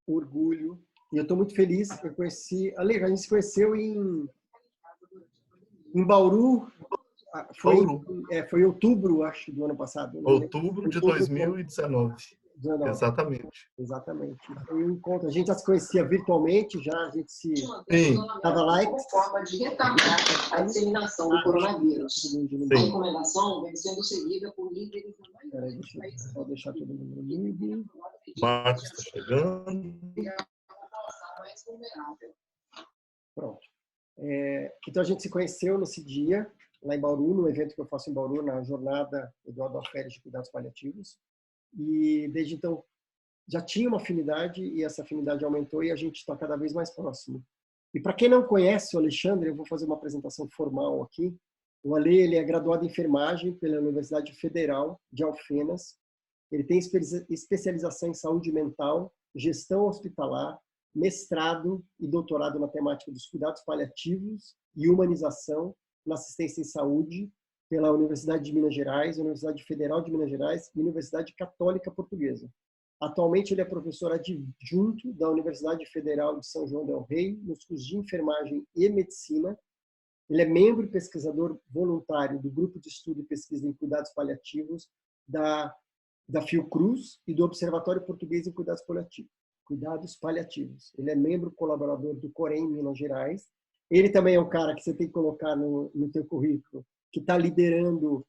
orgulho. E eu estou muito feliz. Eu conheci... Ale, a gente se conheceu em Bauru. Bauru. Foi em outubro, acho, do ano passado. Outubro de 2019. Exatamente. Exatamente. Foi um encontro. A gente já se conhecia virtualmente, a gente se estava lá. Como forma de retardar a disseminação do coronavírus. A recomendação vem sendo seguida por líderes da maioria dos países. Vou deixar todo mundo livre. Marcos está chegando. Pronto. Então, a gente se conheceu nesse dia, lá em Bauru, no evento que eu faço em Bauru, na jornada Eduardo Alferes de Cuidados Paliativos. E, desde então, já tinha uma afinidade e essa afinidade aumentou e a gente está cada vez mais próximo. E, para quem não conhece o Alexandre, eu vou fazer uma apresentação formal aqui. O Ale, ele é graduado em enfermagem pela Universidade Federal de Alfenas. Ele tem especialização em saúde mental, gestão hospitalar, mestrado e doutorado na temática dos cuidados paliativos e humanização na assistência em saúde pela Universidade de Minas Gerais, Universidade Federal de Minas Gerais e Universidade Católica Portuguesa. Atualmente, ele é professor adjunto da Universidade Federal de São João del Rei, nos cursos de enfermagem e medicina. Ele é membro e pesquisador voluntário do Grupo de Estudo e Pesquisa em Cuidados Paliativos da Fiocruz e do Observatório Português em Cuidados Paliativos. Ele é membro colaborador do COREM Minas Gerais. Ele também é um cara que você tem que colocar no teu currículo, que está liderando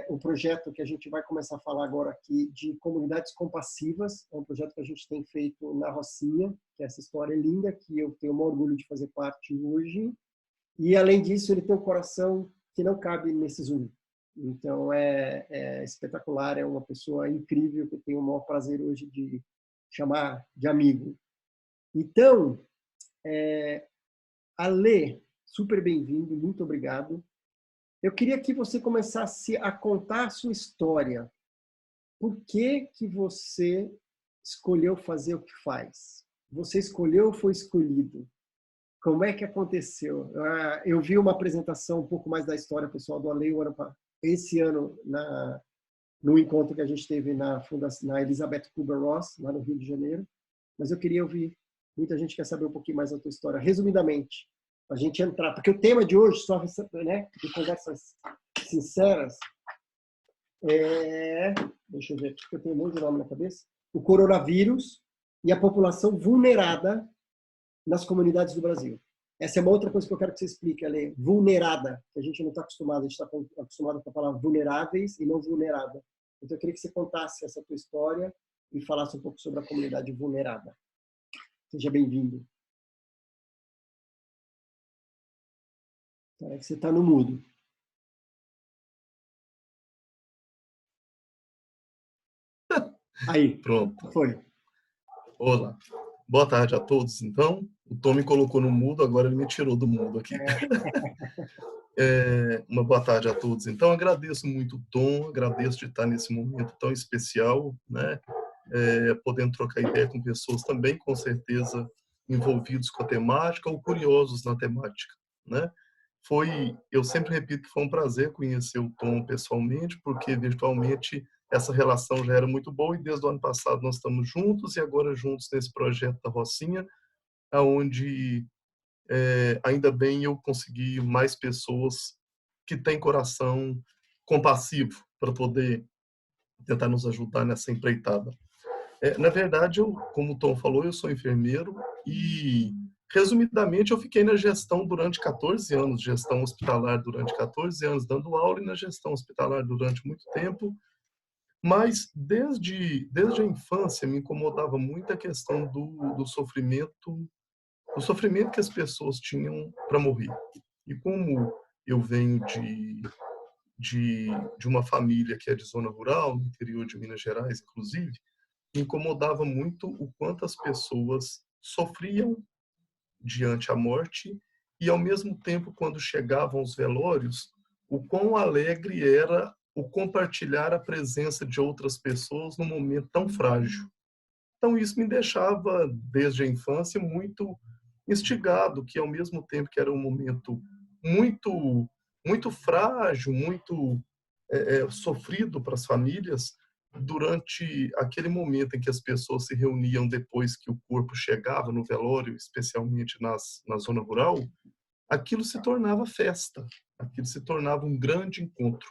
um projeto que a gente vai começar a falar agora aqui de comunidades compassivas. É um projeto que a gente tem feito na Rocinha, que é essa história linda, que eu tenho o maior orgulho de fazer parte hoje. E, além disso, ele tem um coração que não cabe nesse Zoom. Então, é espetacular, é uma pessoa incrível que eu tenho o maior prazer hoje de chamar de amigo. Então, Ale, super bem-vindo, muito obrigado. Eu queria que você começasse a contar a sua história. Por que você escolheu fazer o que faz? Você escolheu ou foi escolhido? Como é que aconteceu? Eu vi uma apresentação um pouco mais da história pessoal do Ale esse ano no encontro que a gente teve na Elizabeth Kubler-Ross, lá no Rio de Janeiro. Mas eu queria ouvir. Muita gente quer saber um pouquinho mais da tua história. Resumidamente, a gente entrar, porque o tema de hoje, só, né, de conversas sinceras, deixa eu ver aqui, porque eu tenho um monte de nome na cabeça, o coronavírus e a população vulnerada nas comunidades do Brasil. Essa é uma outra coisa que eu quero que você explique, Ale. Vulnerada, que a gente não está acostumado, a gente está acostumado com a palavra vulneráveis e não vulnerada. Então, eu queria que você contasse essa tua história e falasse um pouco sobre a comunidade vulnerada. Seja bem-vindo. Você está no mudo. Aí. Pronto. Foi. Olá. Boa tarde a todos, então. O Tom me colocou no mudo, agora ele me tirou do mudo aqui. Uma boa tarde a todos. Então, agradeço muito o Tom, agradeço de estar nesse momento tão especial, né? Podendo trocar ideia com pessoas também, com certeza, envolvidos com a temática ou curiosos na temática, né? Eu sempre repito que foi um prazer conhecer o Tom pessoalmente, porque virtualmente essa relação já era muito boa e desde o ano passado nós estamos juntos e agora juntos nesse projeto da Rocinha, onde ainda bem eu consegui mais pessoas que têm coração compassivo para poder tentar nos ajudar nessa empreitada. Na verdade, como o Tom falou, eu sou enfermeiro e, resumidamente, eu fiquei na gestão durante 14 anos, gestão hospitalar durante 14 anos, dando aula e na gestão hospitalar durante muito tempo. Mas, desde a infância, me incomodava muito a questão do sofrimento que as pessoas tinham para morrer. E como eu venho de uma família que é de zona rural, no interior de Minas Gerais, inclusive, me incomodava muito o quanto as pessoas sofriam diante a morte e, ao mesmo tempo, quando chegavam os velórios, o quão alegre era o compartilhar a presença de outras pessoas num momento tão frágil. Então, isso me deixava, desde a infância, muito instigado, que, ao mesmo tempo que era um momento muito, muito frágil, muito sofrido para as famílias, durante aquele momento em que as pessoas se reuniam depois que o corpo chegava no velório, especialmente na zona rural, aquilo se tornava festa, aquilo se tornava um grande encontro.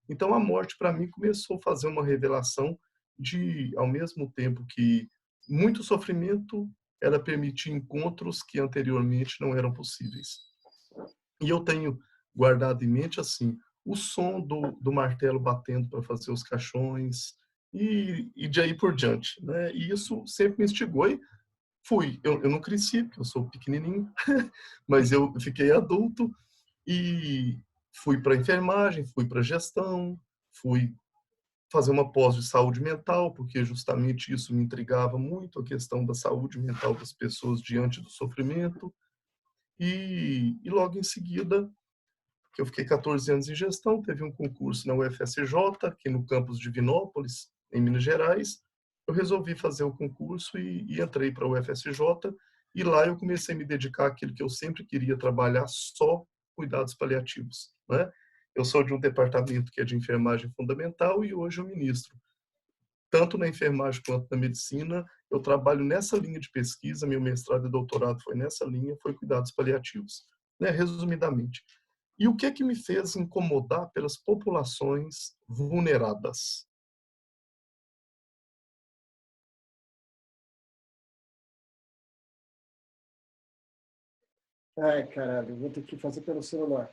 Então a morte para mim começou a fazer uma revelação de, ao mesmo tempo que muito sofrimento, ela permitia encontros que anteriormente não eram possíveis. E eu tenho guardado em mente assim o som do martelo batendo para fazer os caixões e de aí por diante, né? E isso sempre me instigou e fui. Eu não cresci, porque eu sou pequenininho, mas eu fiquei adulto e fui para enfermagem, fui para gestão, fui fazer uma pós de saúde mental, porque justamente isso me intrigava muito, a questão da saúde mental das pessoas diante do sofrimento. E logo em seguida, que eu fiquei 14 anos em gestão, teve um concurso na UFSJ, aqui no campus de Divinópolis, em Minas Gerais. Eu resolvi fazer o concurso e entrei para a UFSJ, e lá eu comecei a me dedicar àquilo que eu sempre queria trabalhar, só cuidados paliativos, né? Eu sou de um departamento que é de enfermagem fundamental e hoje eu ministro. Tanto na enfermagem quanto na medicina, eu trabalho nessa linha de pesquisa, meu mestrado e doutorado foi nessa linha, foi cuidados paliativos, né? Resumidamente. E o que é que me fez incomodar pelas populações vulneradas? Ai, caralho, vou ter que fazer pelo celular.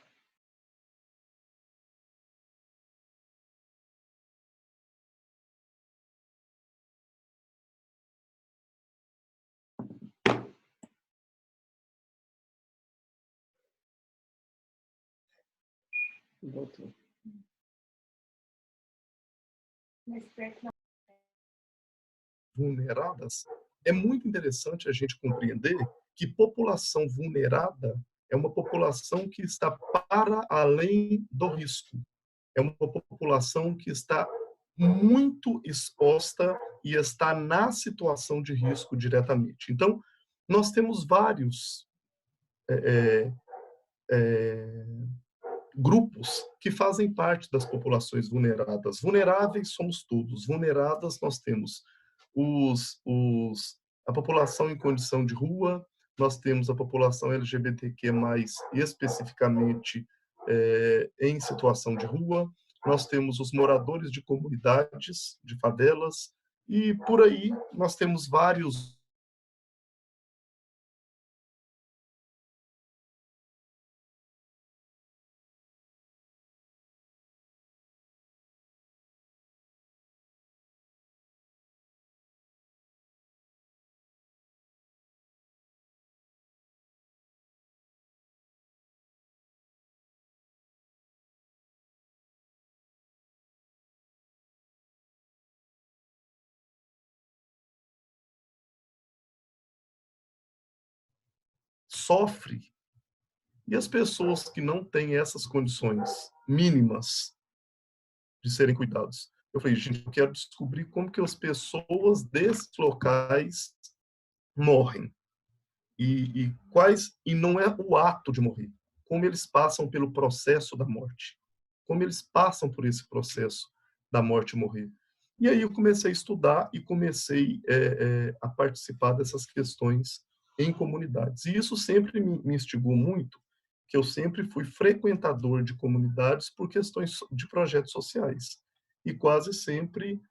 Voltou. Vulneradas, é muito interessante a gente compreender que população vulnerada é uma população que está para além do risco. É uma população que está muito exposta e está na situação de risco diretamente. Então, nós temos vários grupos que fazem parte das populações vulneradas. Vulneráveis somos todos. Vulneradas nós temos a população em condição de rua, nós temos a população LGBTQ+, especificamente em situação de rua, nós temos os moradores de comunidades, de favelas, e por aí nós temos vários sofre. E as pessoas que não têm essas condições mínimas de serem cuidados? Eu falei, gente, eu quero descobrir como que as pessoas desses locais morrem. E não é o ato de morrer, como eles passam pelo processo da morte, como eles passam por esse processo da morte e morrer. E aí eu comecei a estudar e comecei a participar dessas questões em comunidades. E isso sempre me instigou muito, que eu sempre fui frequentador de comunidades por questões de projetos sociais. E quase sempre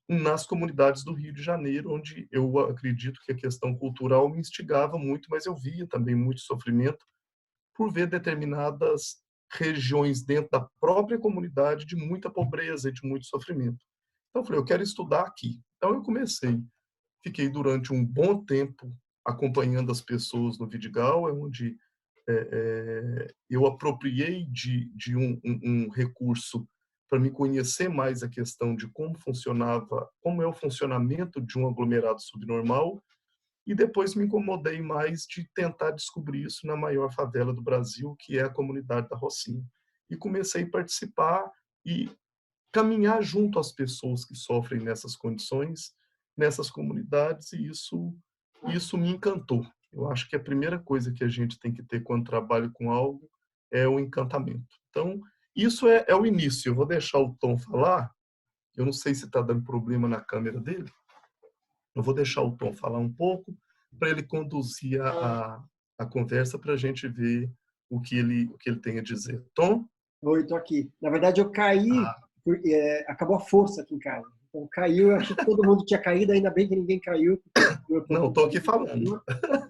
nas comunidades do Rio de Janeiro, onde eu acredito que a questão cultural me instigava muito, mas eu via também muito sofrimento por ver determinadas regiões dentro da própria comunidade de muita pobreza e de muito sofrimento. Então eu falei, eu quero estudar aqui. Então eu comecei, fiquei durante um bom tempo acompanhando as pessoas no Vidigal, onde eu apropriei de um recurso para me conhecer mais a questão de como funcionava, como é o funcionamento de um aglomerado subnormal, e depois me incomodei mais de tentar descobrir isso na maior favela do Brasil, que é a comunidade da Rocinha. E comecei a participar e caminhar junto às pessoas que sofrem nessas condições, nessas comunidades, e isso me encantou. Eu acho que a primeira coisa que a gente tem que ter quando trabalha com algo é o encantamento. Então, isso é o início. Eu vou deixar o Tom falar Eu não sei se está dando problema na câmera dele. Eu vou deixar o Tom falar um pouco para ele conduzir a conversa para a gente ver o que ele tem a dizer. Tom? Oi, estou aqui. Na verdade, eu caí, acabou a força aqui em casa. Então, caiu, eu achei que todo mundo tinha caído, ainda bem que ninguém caiu. Não, estou aqui falando.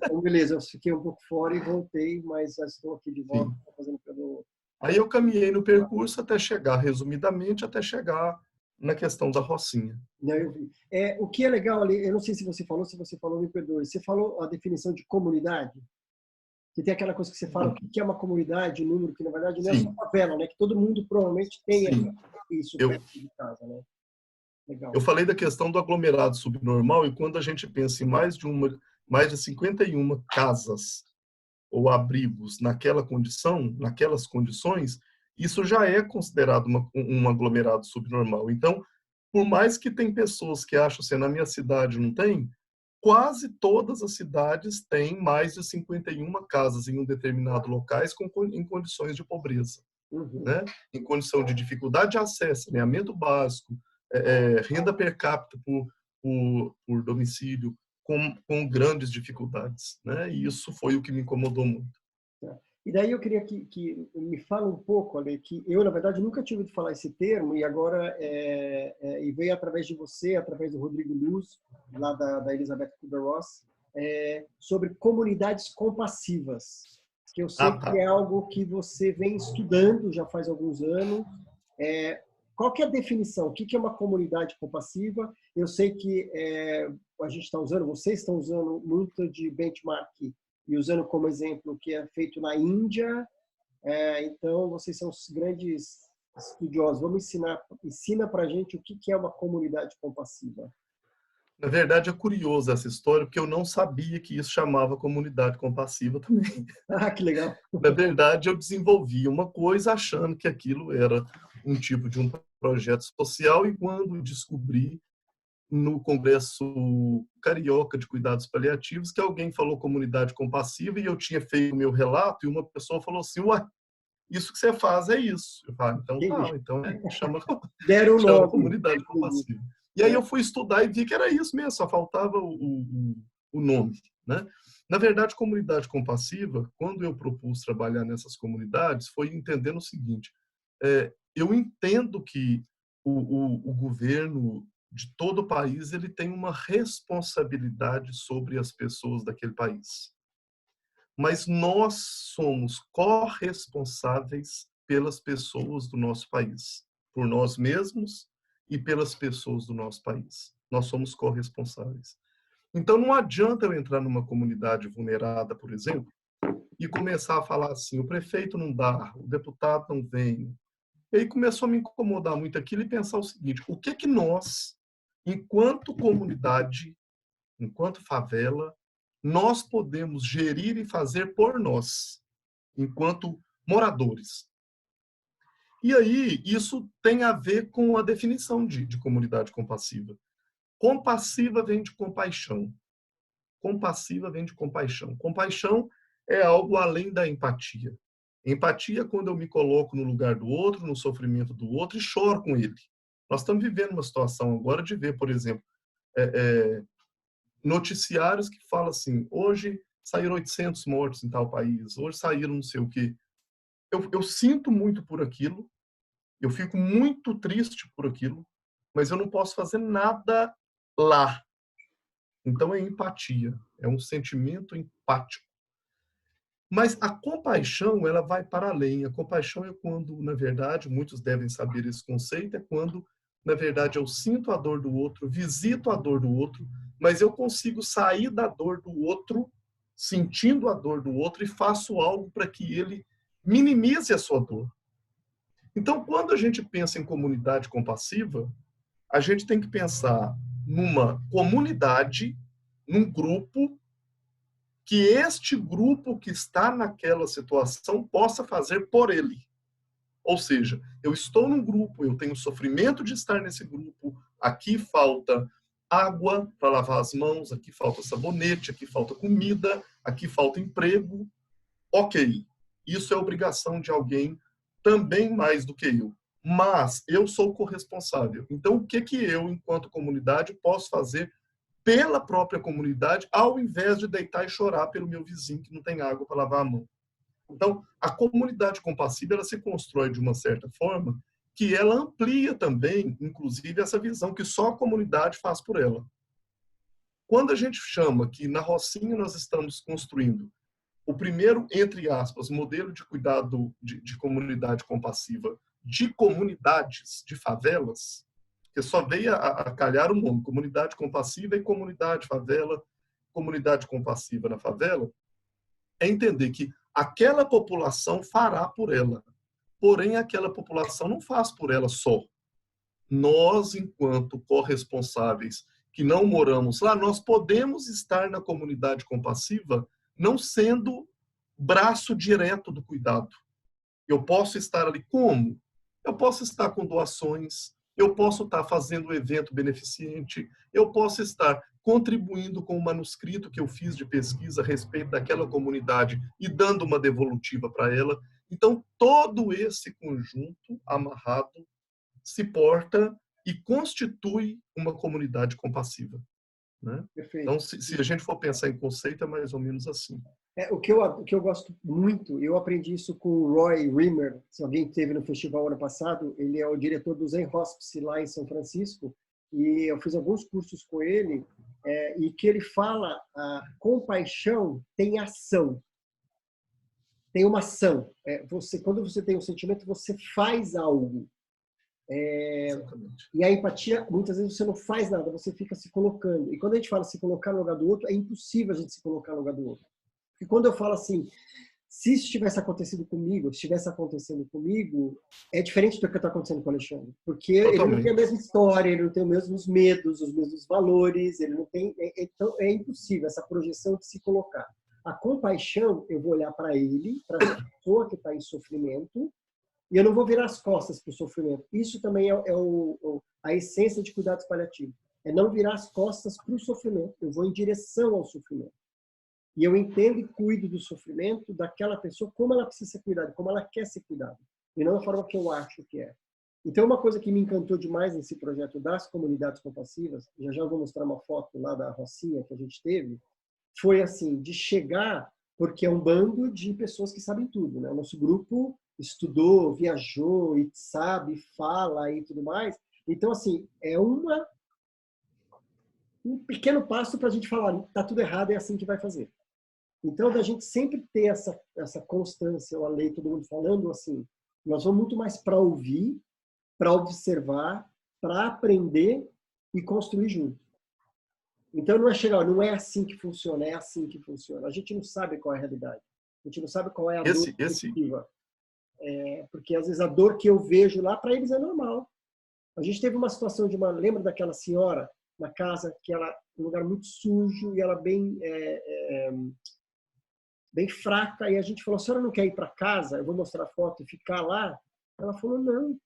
Então, beleza, eu fiquei um pouco fora e voltei, mas já estou aqui de volta. Fazendo pelo... Aí eu caminhei no percurso até chegar, resumidamente, até chegar na questão da Rocinha. Eu vi. O que é legal ali, eu não sei se você falou, me perdoe. Você falou a definição de comunidade? Que tem aquela coisa que você fala, o que é uma comunidade, um número, que na verdade não é só favela, né? Que todo mundo provavelmente tem isso perto de casa, né? Legal. Eu falei da questão do aglomerado subnormal e quando a gente pensa em mais de 51 casas ou abrigos naquela condição, naquelas condições, isso já é considerado um aglomerado subnormal. Então, por mais que tem pessoas que acham assim, na minha cidade não tem, quase todas as cidades têm mais de 51 casas em um determinado locais em condições de pobreza, né? Em condição de dificuldade de acesso, saneamento básico, renda per capita por domicílio, com grandes dificuldades, né? E isso foi o que me incomodou muito. E daí eu queria que me fale um pouco, Ale, que eu, na verdade, nunca tinha ouvido falar esse termo, e agora e veio através de você, através do Rodrigo Luz, lá da Elizabeth Kubler-Ross, sobre comunidades compassivas, que eu sei que é algo que você vem estudando já faz alguns anos. Qual que é a definição? O que é uma comunidade compassiva? Eu sei que a gente está usando, vocês estão usando muito de benchmark e usando como exemplo o que é feito na Índia. Então, vocês são os grandes estudiosos. Ensina para a gente o que é uma comunidade compassiva. Na verdade, é curioso essa história, porque eu não sabia que isso chamava comunidade compassiva também. Ah, que legal. Na verdade, eu desenvolvi uma coisa achando que aquilo era um tipo de um projeto social e quando descobri no Congresso Carioca de Cuidados Paliativos que alguém falou comunidade compassiva e eu tinha feito o meu relato e uma pessoa falou assim, ué, isso que você faz é isso. Eu falei, então chama comunidade compassiva. E aí eu fui estudar e vi que era isso mesmo, só faltava o nome, né? Na verdade, comunidade compassiva, quando eu propus trabalhar nessas comunidades, foi entendendo o seguinte, eu entendo que o governo de todo o país ele tem uma responsabilidade sobre as pessoas daquele país. Mas nós somos corresponsáveis pelas pessoas do nosso país, por nós mesmos e pelas pessoas do nosso país. Nós somos corresponsáveis. Então não adianta eu entrar numa comunidade vulnerada, por exemplo, e começar a falar assim, o prefeito não dá, o deputado não vem. E aí começou a me incomodar muito aquilo e pensar o seguinte, o que nós, enquanto comunidade, enquanto favela, nós podemos gerir e fazer por nós, enquanto moradores. E aí, isso tem a ver com a definição de comunidade compassiva. Compassiva vem de compaixão. Compassiva vem de compaixão. Compaixão é algo além da empatia. Empatia é quando eu me coloco no lugar do outro, no sofrimento do outro e choro com ele. Nós estamos vivendo uma situação agora de ver, por exemplo, noticiários que falam assim, hoje saíram 800 mortos em tal país, hoje saíram não sei o quê. Eu sinto muito por aquilo, eu fico muito triste por aquilo, mas eu não posso fazer nada lá. Então é empatia, é um sentimento empático. Mas a compaixão, ela vai para além. A compaixão é quando, na verdade, muitos devem saber esse conceito, é quando, na verdade, eu sinto a dor do outro, visito a dor do outro, mas eu consigo sair da dor do outro, sentindo a dor do outro e faço algo para que ele minimize a sua dor. Então, quando a gente pensa em comunidade compassiva, a gente tem que pensar numa comunidade, num grupo, que este grupo que está naquela situação possa fazer por ele. Ou seja, eu estou num grupo, eu tenho sofrimento de estar nesse grupo, aqui falta água para lavar as mãos, aqui falta sabonete, aqui falta comida, aqui falta emprego. Ok, isso é obrigação de alguém também mais do que eu. mas eu sou corresponsável. Então, o que eu, enquanto comunidade, posso fazer pela própria comunidade, ao invés de deitar e chorar pelo meu vizinho que não tem água para lavar a mão? Então, a comunidade compassiva, ela se constrói de uma certa forma que ela amplia também, inclusive, essa visão que só a comunidade faz por ela. Quando a gente chama que na Rocinha nós estamos construindo o primeiro, entre aspas, modelo de cuidado de comunidade compassiva de comunidades, de favelas, que só veio a calhar o nome, comunidade compassiva e comunidade favela, comunidade compassiva na favela, é entender que aquela população fará por ela. Porém, aquela população não faz por ela só. Nós, enquanto corresponsáveis que não moramos lá, nós podemos estar na comunidade compassiva não sendo braço direto do cuidado. Eu posso estar ali como? Eu posso estar com doações, eu posso estar fazendo um evento beneficente, eu posso estar contribuindo com o manuscrito que eu fiz de pesquisa a respeito daquela comunidade e dando uma devolutiva para ela. Então, todo esse conjunto amarrado se porta e constitui uma comunidade compassiva, né? Então, se a gente for pensar em conceito, é mais ou menos assim. O que eu gosto muito, eu aprendi isso com o Roy Rimmer, se alguém esteve no festival ano passado, ele é o diretor do Zen Hospice lá em São Francisco, e eu fiz alguns cursos com ele, e que ele fala, a compaixão tem ação, tem uma ação. Quando você tem um sentimento, você faz algo. E a empatia, muitas vezes você não faz nada, você fica se colocando. E quando a gente fala se colocar no lugar do outro, é impossível a gente se colocar no lugar do outro. Porque quando eu falo assim, se isso tivesse acontecido comigo, se estivesse acontecendo comigo, é diferente do que está acontecendo com o Alexandre. Porque ele não tem a mesma história, ele não tem os mesmos medos, os mesmos valores, ele não tem. Então é impossível essa projeção de se colocar. A compaixão, eu vou olhar para ele, para a pessoa que está em sofrimento, e eu não vou virar as costas para o sofrimento. Isso também é a essência de cuidados paliativos. É não virar as costas para o sofrimento. Eu vou em direção ao sofrimento. E eu entendo e cuido do sofrimento daquela pessoa como ela precisa ser cuidada, como ela quer ser cuidada. E não da forma que eu acho que é. Então, uma coisa que me encantou demais nesse projeto das comunidades compassivas, já vou mostrar uma foto lá da Rocinha que a gente teve, foi assim, de chegar, porque é um bando de pessoas que sabem tudo, né? O nosso grupo estudou, viajou e sabe, fala e tudo mais. Então, assim, é um pequeno passo para a gente falar, tá tudo errado, é assim que vai fazer. Então, da gente sempre ter essa constância, eu leio todo mundo falando assim, nós vamos muito mais para ouvir, para observar, para aprender e construir junto. Então, não é chegar, não é assim que funciona, é assim que funciona. A gente não sabe qual é a realidade. A gente não sabe qual é a dor positiva. Porque, às vezes, a dor que eu vejo lá, para eles é normal. A gente teve uma situação lembra daquela senhora na casa, que ela, um lugar muito sujo, e ela bem fraca, e a gente falou, a senhora não quer ir para casa? Eu vou mostrar a foto e ficar lá? Ela falou, não,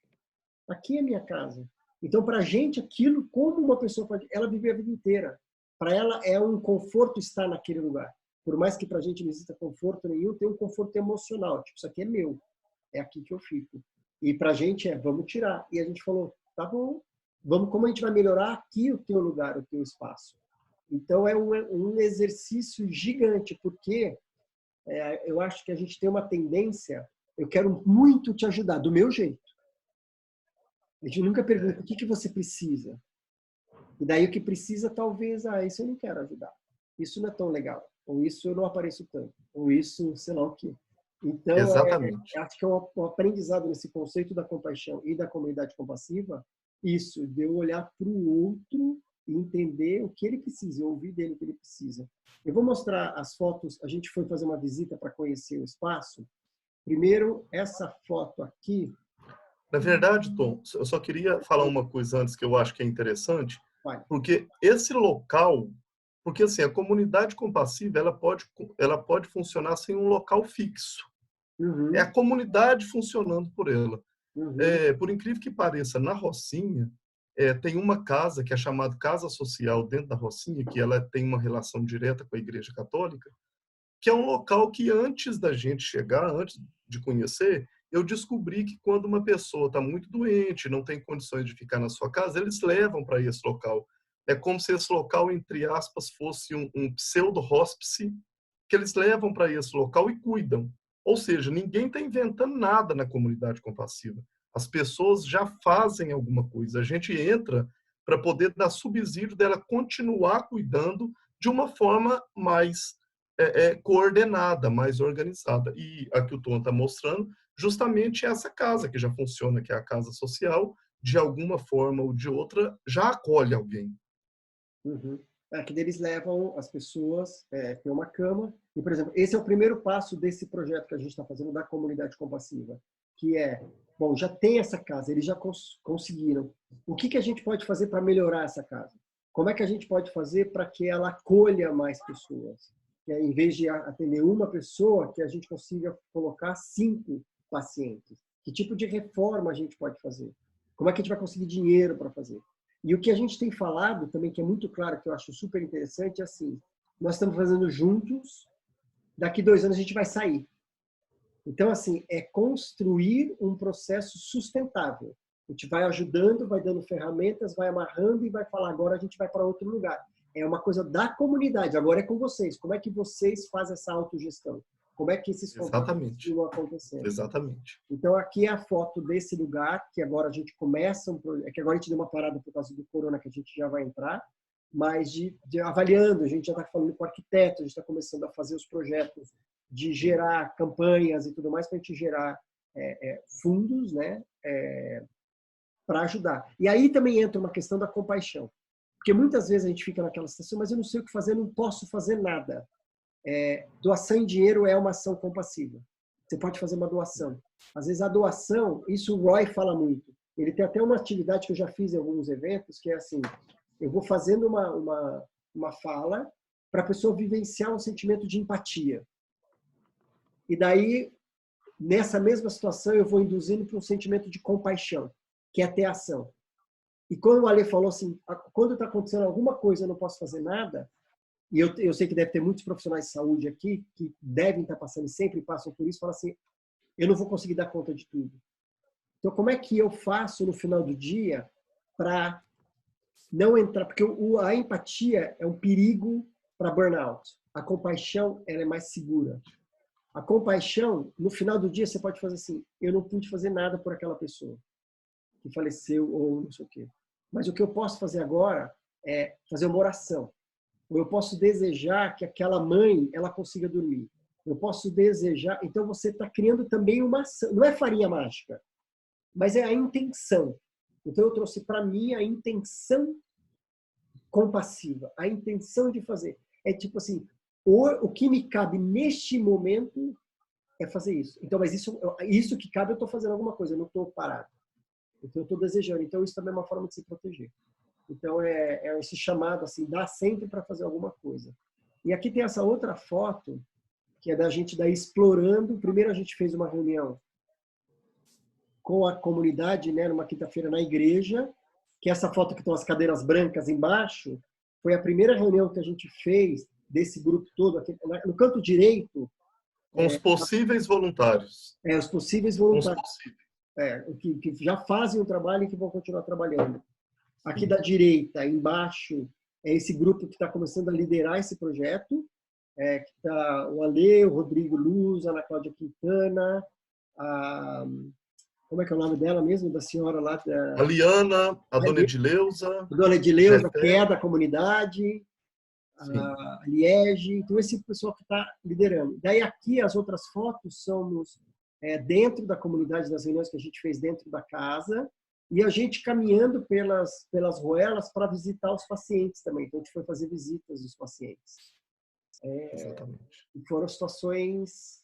aqui é minha casa. Então, para a gente, aquilo, como uma pessoa pode... Ela viveu a vida inteira. Para ela, é um conforto estar naquele lugar. Por mais que para a gente não exista conforto nenhum, tem um conforto emocional. Tipo, isso aqui é meu. É aqui que eu fico. E para a gente vamos tirar. E a gente falou, tá bom, como a gente vai melhorar aqui o teu lugar, o teu espaço? Então, é um exercício gigante, porque eu acho que a gente tem uma tendência, eu quero muito te ajudar, do meu jeito. A gente nunca pergunta o que você precisa. E daí o que precisa, talvez, isso eu não quero ajudar. Isso não é tão legal. Ou isso eu não apareço tanto. Ou isso, sei lá o quê. Então, acho que é um aprendizado nesse conceito da compaixão e da comunidade compassiva, isso, de eu olhar para o outro e entender o que ele precisa, ouvir dele o que ele precisa. Eu vou mostrar as fotos, a gente foi fazer uma visita para conhecer o espaço. Primeiro, essa foto aqui. Na verdade, Tom, eu só queria falar uma coisa antes que eu acho que é interessante, porque esse local, porque assim, a comunidade compassiva, ela pode funcionar sem um local fixo. Uhum. É a comunidade funcionando por ela. Uhum. Por incrível que pareça, na Rocinha, tem uma casa que é chamada Casa Social dentro da Rocinha, que ela tem uma relação direta com a Igreja Católica, que é um local que antes da gente chegar, antes de conhecer, eu descobri que quando uma pessoa está muito doente, não tem condições de ficar na sua casa, eles levam para esse local. É como se esse local, entre aspas, fosse um pseudo-hóspice que eles levam para esse local e cuidam. Ou seja, ninguém está inventando nada na comunidade compassiva. As pessoas já fazem alguma coisa. A gente entra para poder dar subsídio dela continuar cuidando de uma forma mais coordenada, mais organizada. E aqui o Tom está mostrando justamente essa casa que já funciona, que é a casa social, de alguma forma ou de outra, já acolhe alguém. Uhum. Aqui eles levam as pessoas, tem uma cama, e, por exemplo, esse é o primeiro passo desse projeto que a gente está fazendo da comunidade compassiva, que é, bom, já tem essa casa, eles já conseguiram. O que a gente pode fazer para melhorar essa casa? Como é que a gente pode fazer para que ela acolha mais pessoas? Que em vez de atender uma pessoa, que a gente consiga colocar 5 pacientes. Que tipo de reforma a gente pode fazer? Como é que a gente vai conseguir dinheiro para fazer? E o que a gente tem falado também, que é muito claro, que eu acho super interessante, é assim, nós estamos fazendo juntos, daqui 2 anos a gente vai sair. Então, assim, é construir um processo sustentável. A gente vai ajudando, vai dando ferramentas, vai amarrando e vai falar, agora a gente vai para outro lugar. É uma coisa da comunidade, agora é com vocês. Como é que vocês fazem essa autogestão? Como é que esses contatos vão acontecendo? Exatamente. Então, aqui é a foto desse lugar, que agora a gente começa, que agora a gente deu uma parada por causa do corona, que a gente já vai entrar, mas de avaliando, a gente já está falando com o arquiteto, a gente está começando a fazer os projetos de gerar campanhas e tudo mais, para a gente gerar fundos, né, para ajudar. E aí também entra uma questão da compaixão, porque muitas vezes a gente fica naquela situação, mas eu não sei o que fazer, não posso fazer nada. Doação em dinheiro é uma ação compassiva. Você pode fazer uma doação. Às vezes a doação, isso o Roy fala muito. Ele tem até uma atividade que eu já fiz em alguns eventos, que é assim, eu vou fazendo uma fala para a pessoa vivenciar um sentimento de empatia. E daí, nessa mesma situação, eu vou induzindo para um sentimento de compaixão, que é ter ação. E quando o Ale falou assim, quando está acontecendo alguma coisa, eu não posso fazer nada, e eu sei que deve ter muitos profissionais de saúde aqui que devem estar passando, sempre passam por isso, falam assim, eu não vou conseguir dar conta de tudo. Então, como é que eu faço no final do dia para não entrar? Porque a empatia é um perigo para burnout. A compaixão, ela é mais segura. A compaixão, no final do dia, você pode fazer assim, eu não pude fazer nada por aquela pessoa que faleceu ou não sei o quê. Mas o que eu posso fazer agora é fazer uma oração. Ou eu posso desejar que aquela mãe ela consiga dormir. Eu posso desejar. Então você está criando também uma ação. Não é farinha mágica, mas é a intenção. Então eu trouxe para mim a intenção compassiva, a intenção de fazer. É tipo assim, o que me cabe neste momento é fazer isso. Então, mas isso que cabe eu estou fazendo alguma coisa, eu não estou parado. Então eu estou desejando. Então isso também é uma forma de se proteger. Então, é esse chamado, assim, dá sempre para fazer alguma coisa. E aqui tem essa outra foto, que é da gente daí explorando. Primeiro a gente fez uma reunião com a comunidade, né, numa quinta-feira na igreja, que essa foto que estão as cadeiras brancas embaixo, foi a primeira reunião que a gente fez desse grupo todo, aqui, no canto direito. Com os possíveis voluntários. Os possíveis voluntários. Que já fazem o trabalho e que vão continuar trabalhando. Aqui da direita, embaixo, é esse grupo que está começando a liderar esse projeto, que está o Ale, o Rodrigo Luz, a Ana Cláudia Quintana, como é que é o nome dela mesmo, da senhora lá? A Liana, a Dona Edileuza. A Dona Edileuza, que é da comunidade, a Liege, então esse pessoal que está liderando. Daí aqui as outras fotos somos dentro da comunidade, das reuniões que a gente fez dentro da casa, e a gente caminhando pelas ruelas para visitar os pacientes também. Então, a gente foi fazer visitas dos pacientes. Exatamente. E foram situações...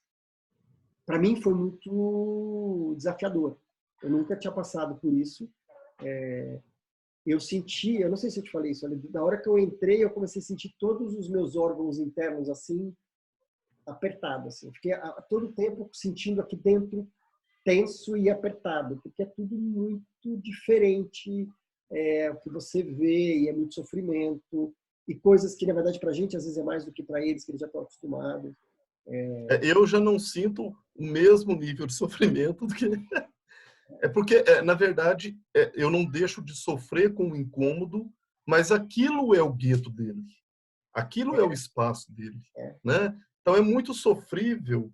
Para mim, foi muito desafiador. Eu nunca tinha passado por isso. Eu senti... Eu não sei se eu te falei isso, da hora que eu entrei, eu comecei a sentir todos os meus órgãos internos, assim, apertados. Assim. Eu fiquei a todo tempo sentindo aqui dentro tenso e apertado, porque é tudo muito diferente, o que você vê, e é muito sofrimento, e coisas que, na verdade, para a gente, às vezes é mais do que para eles, que eles já estão acostumados. Eu já não sinto o mesmo nível de sofrimento do que... É porque, na verdade, eu não deixo de sofrer com o incômodo, mas aquilo é o gueto dele. Aquilo é o espaço dele, né? Então é muito sofrível,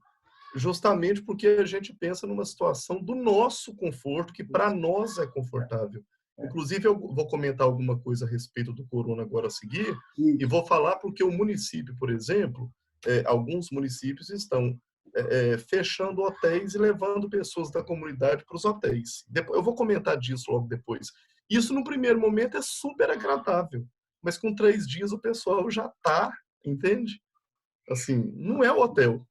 justamente porque a gente pensa numa situação do nosso conforto, que para nós é confortável. Inclusive, eu vou comentar alguma coisa a respeito do corona agora a seguir, e vou falar porque o município, por exemplo, alguns municípios estão fechando hotéis e levando pessoas da comunidade para os hotéis. Eu vou comentar disso logo depois. Isso, no primeiro momento, é super agradável, mas com 3 dias o pessoal já está, entende? Assim, não é o hotel.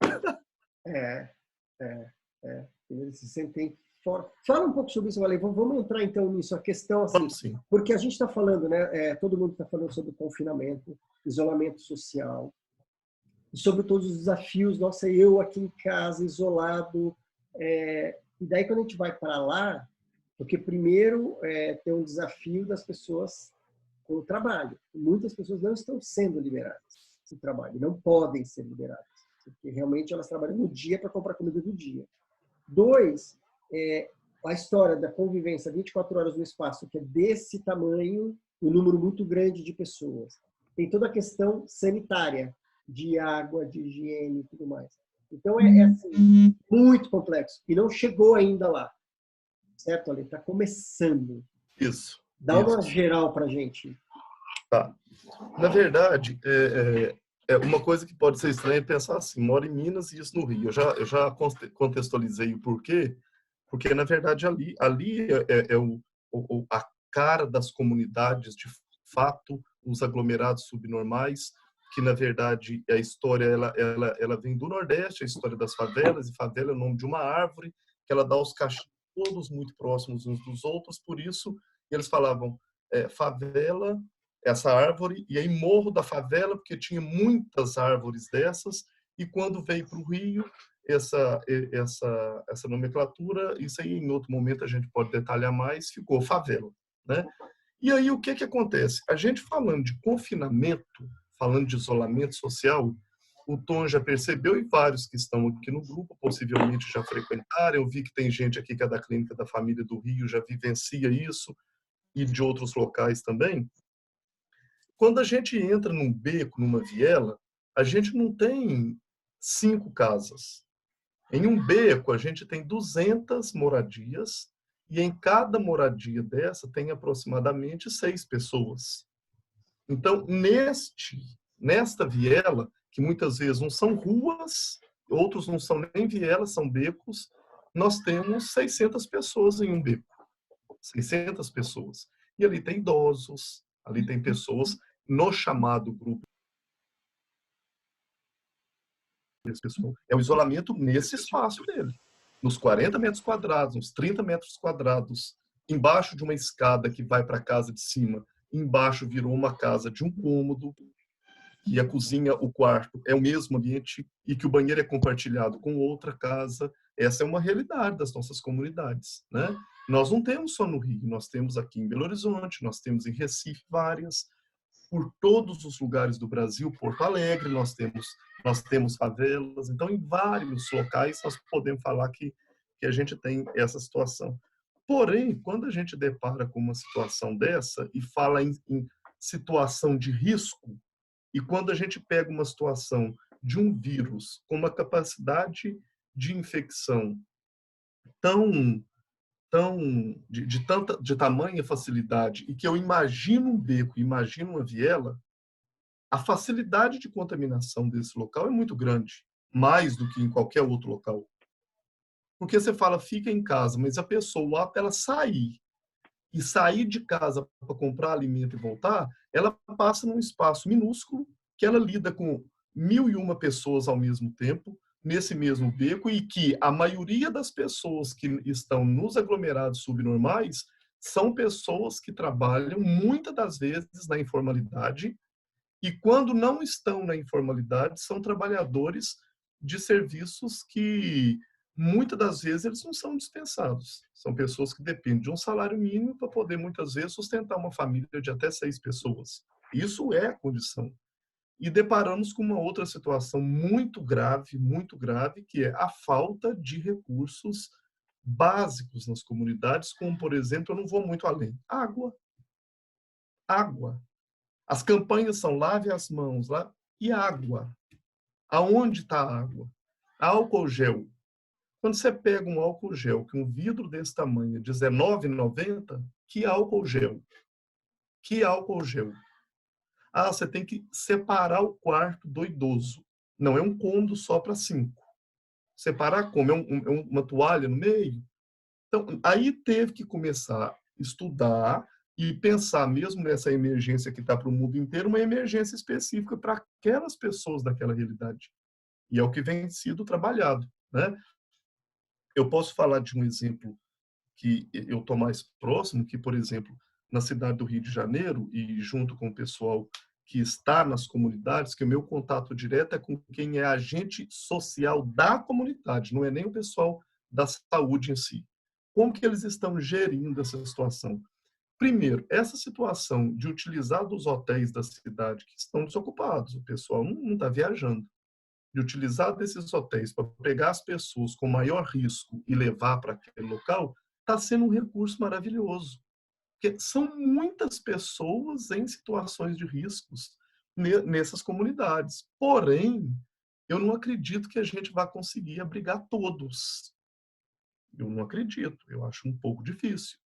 Eles se sentem fora. Fala um pouco sobre isso, Valei. Vamos entrar então nisso. A questão assim, Sim. Porque a gente está falando, né? Todo mundo está falando sobre confinamento, isolamento social, e sobre todos os desafios. Nossa, eu aqui em casa, isolado. E daí quando a gente vai para lá, porque primeiro tem um desafio das pessoas com o trabalho. Muitas pessoas não estão sendo liberadas do trabalho, não podem ser liberadas, porque realmente elas trabalham no dia para comprar comida do dia. 2, a história da convivência 24 horas no espaço, que é desse tamanho, um número muito grande de pessoas. Tem toda a questão sanitária, de água, de higiene e tudo mais. Então, assim, muito complexo. E não chegou ainda lá. Certo, Ale? Está começando. Isso. Dá uma geral para a gente. Tá. Na verdade, uma coisa que pode ser estranha é pensar assim, moro em Minas e isso no Rio. Eu já contextualizei o porquê, porque, na verdade, ali a cara das comunidades, de fato, os aglomerados subnormais, que, na verdade, a história ela vem do Nordeste, a história das favelas, e favela é o nome de uma árvore, que ela dá os cachos todos muito próximos uns dos outros, por isso eles falavam favela, essa árvore, e aí morro da favela, porque tinha muitas árvores dessas, e quando veio para o Rio, essa nomenclatura, isso aí em outro momento a gente pode detalhar mais, ficou favela, né? E aí o que acontece? A gente falando de confinamento, falando de isolamento social, o Tom já percebeu e vários que estão aqui no grupo possivelmente já frequentaram. Eu vi que tem gente aqui que é da Clínica da Família do Rio, já vivencia isso, e de outros locais também. Quando a gente entra num beco, numa viela, a gente não tem 5 casas. Em um beco, a gente tem 200 moradias e em cada moradia dessa tem aproximadamente 6 pessoas. Então, nesta viela, que muitas vezes não são ruas, outros não são nem vielas, são becos, nós temos 600 pessoas em um beco. 600 pessoas. E ali tem idosos, ali tem pessoas no chamado grupo. É o isolamento nesse espaço dele. Nos 40 metros quadrados, nos 30 metros quadrados, embaixo de uma escada que vai para a casa de cima, embaixo virou uma casa de um cômodo, que a cozinha, o quarto é o mesmo ambiente e que o banheiro é compartilhado com outra casa. Essa é uma realidade das nossas comunidades, né? Nós não temos só no Rio, nós temos aqui em Belo Horizonte, nós temos em Recife várias, por todos os lugares do Brasil, Porto Alegre, nós temos favelas, então em vários locais nós podemos falar que a gente tem essa situação. Porém, quando a gente depara com uma situação dessa e fala em situação de risco, e quando a gente pega uma situação de um vírus com uma capacidade de infecção de tamanha facilidade, e que eu imagino um beco, imagino uma viela, a facilidade de contaminação desse local é muito grande, mais do que em qualquer outro local. Porque você fala, fica em casa, mas a pessoa, para ela sair de casa para comprar alimento e voltar, ela passa num espaço minúsculo, que ela lida com 1001 pessoas ao mesmo tempo, nesse mesmo beco, e que a maioria das pessoas que estão nos aglomerados subnormais são pessoas que trabalham, muitas das vezes, na informalidade, e quando não estão na informalidade, são trabalhadores de serviços que muitas das vezes eles não são dispensados. São pessoas que dependem de um salário mínimo para poder muitas vezes sustentar uma família de até 6 pessoas. Isso é a condição. E deparamos com uma outra situação muito grave, que é a falta de recursos básicos nas comunidades, como, por exemplo, eu não vou muito além, água. Água. As campanhas são lave as mãos lá e água. Aonde está a água? Álcool gel. Quando você pega um álcool gel, que um vidro desse tamanho é R$19,90, que álcool gel? Que álcool gel? Ah, você tem que separar o quarto do idoso. Não é um cômodo só para 5. Separar como? É uma toalha no meio? Então, aí teve que começar a estudar e pensar, mesmo nessa emergência que está para o mundo inteiro, uma emergência específica para aquelas pessoas daquela realidade. E é o que vem sido trabalhado, né? Eu posso falar de um exemplo que eu estou mais próximo, que, por exemplo, na cidade do Rio de Janeiro, e junto com o pessoal que está nas comunidades, que o meu contato direto é com quem é agente social da comunidade, não é nem o pessoal da saúde em si. Como que eles estão gerindo essa situação? Primeiro, essa situação de utilizar dos hotéis da cidade que estão desocupados, o pessoal não está viajando, de utilizar desses hotéis para pegar as pessoas com maior risco e levar para aquele local, está sendo um recurso maravilhoso. Porque são muitas pessoas em situações de riscos nessas comunidades. Porém, eu não acredito que a gente vá conseguir abrigar todos. Eu não acredito, eu acho um pouco difícil.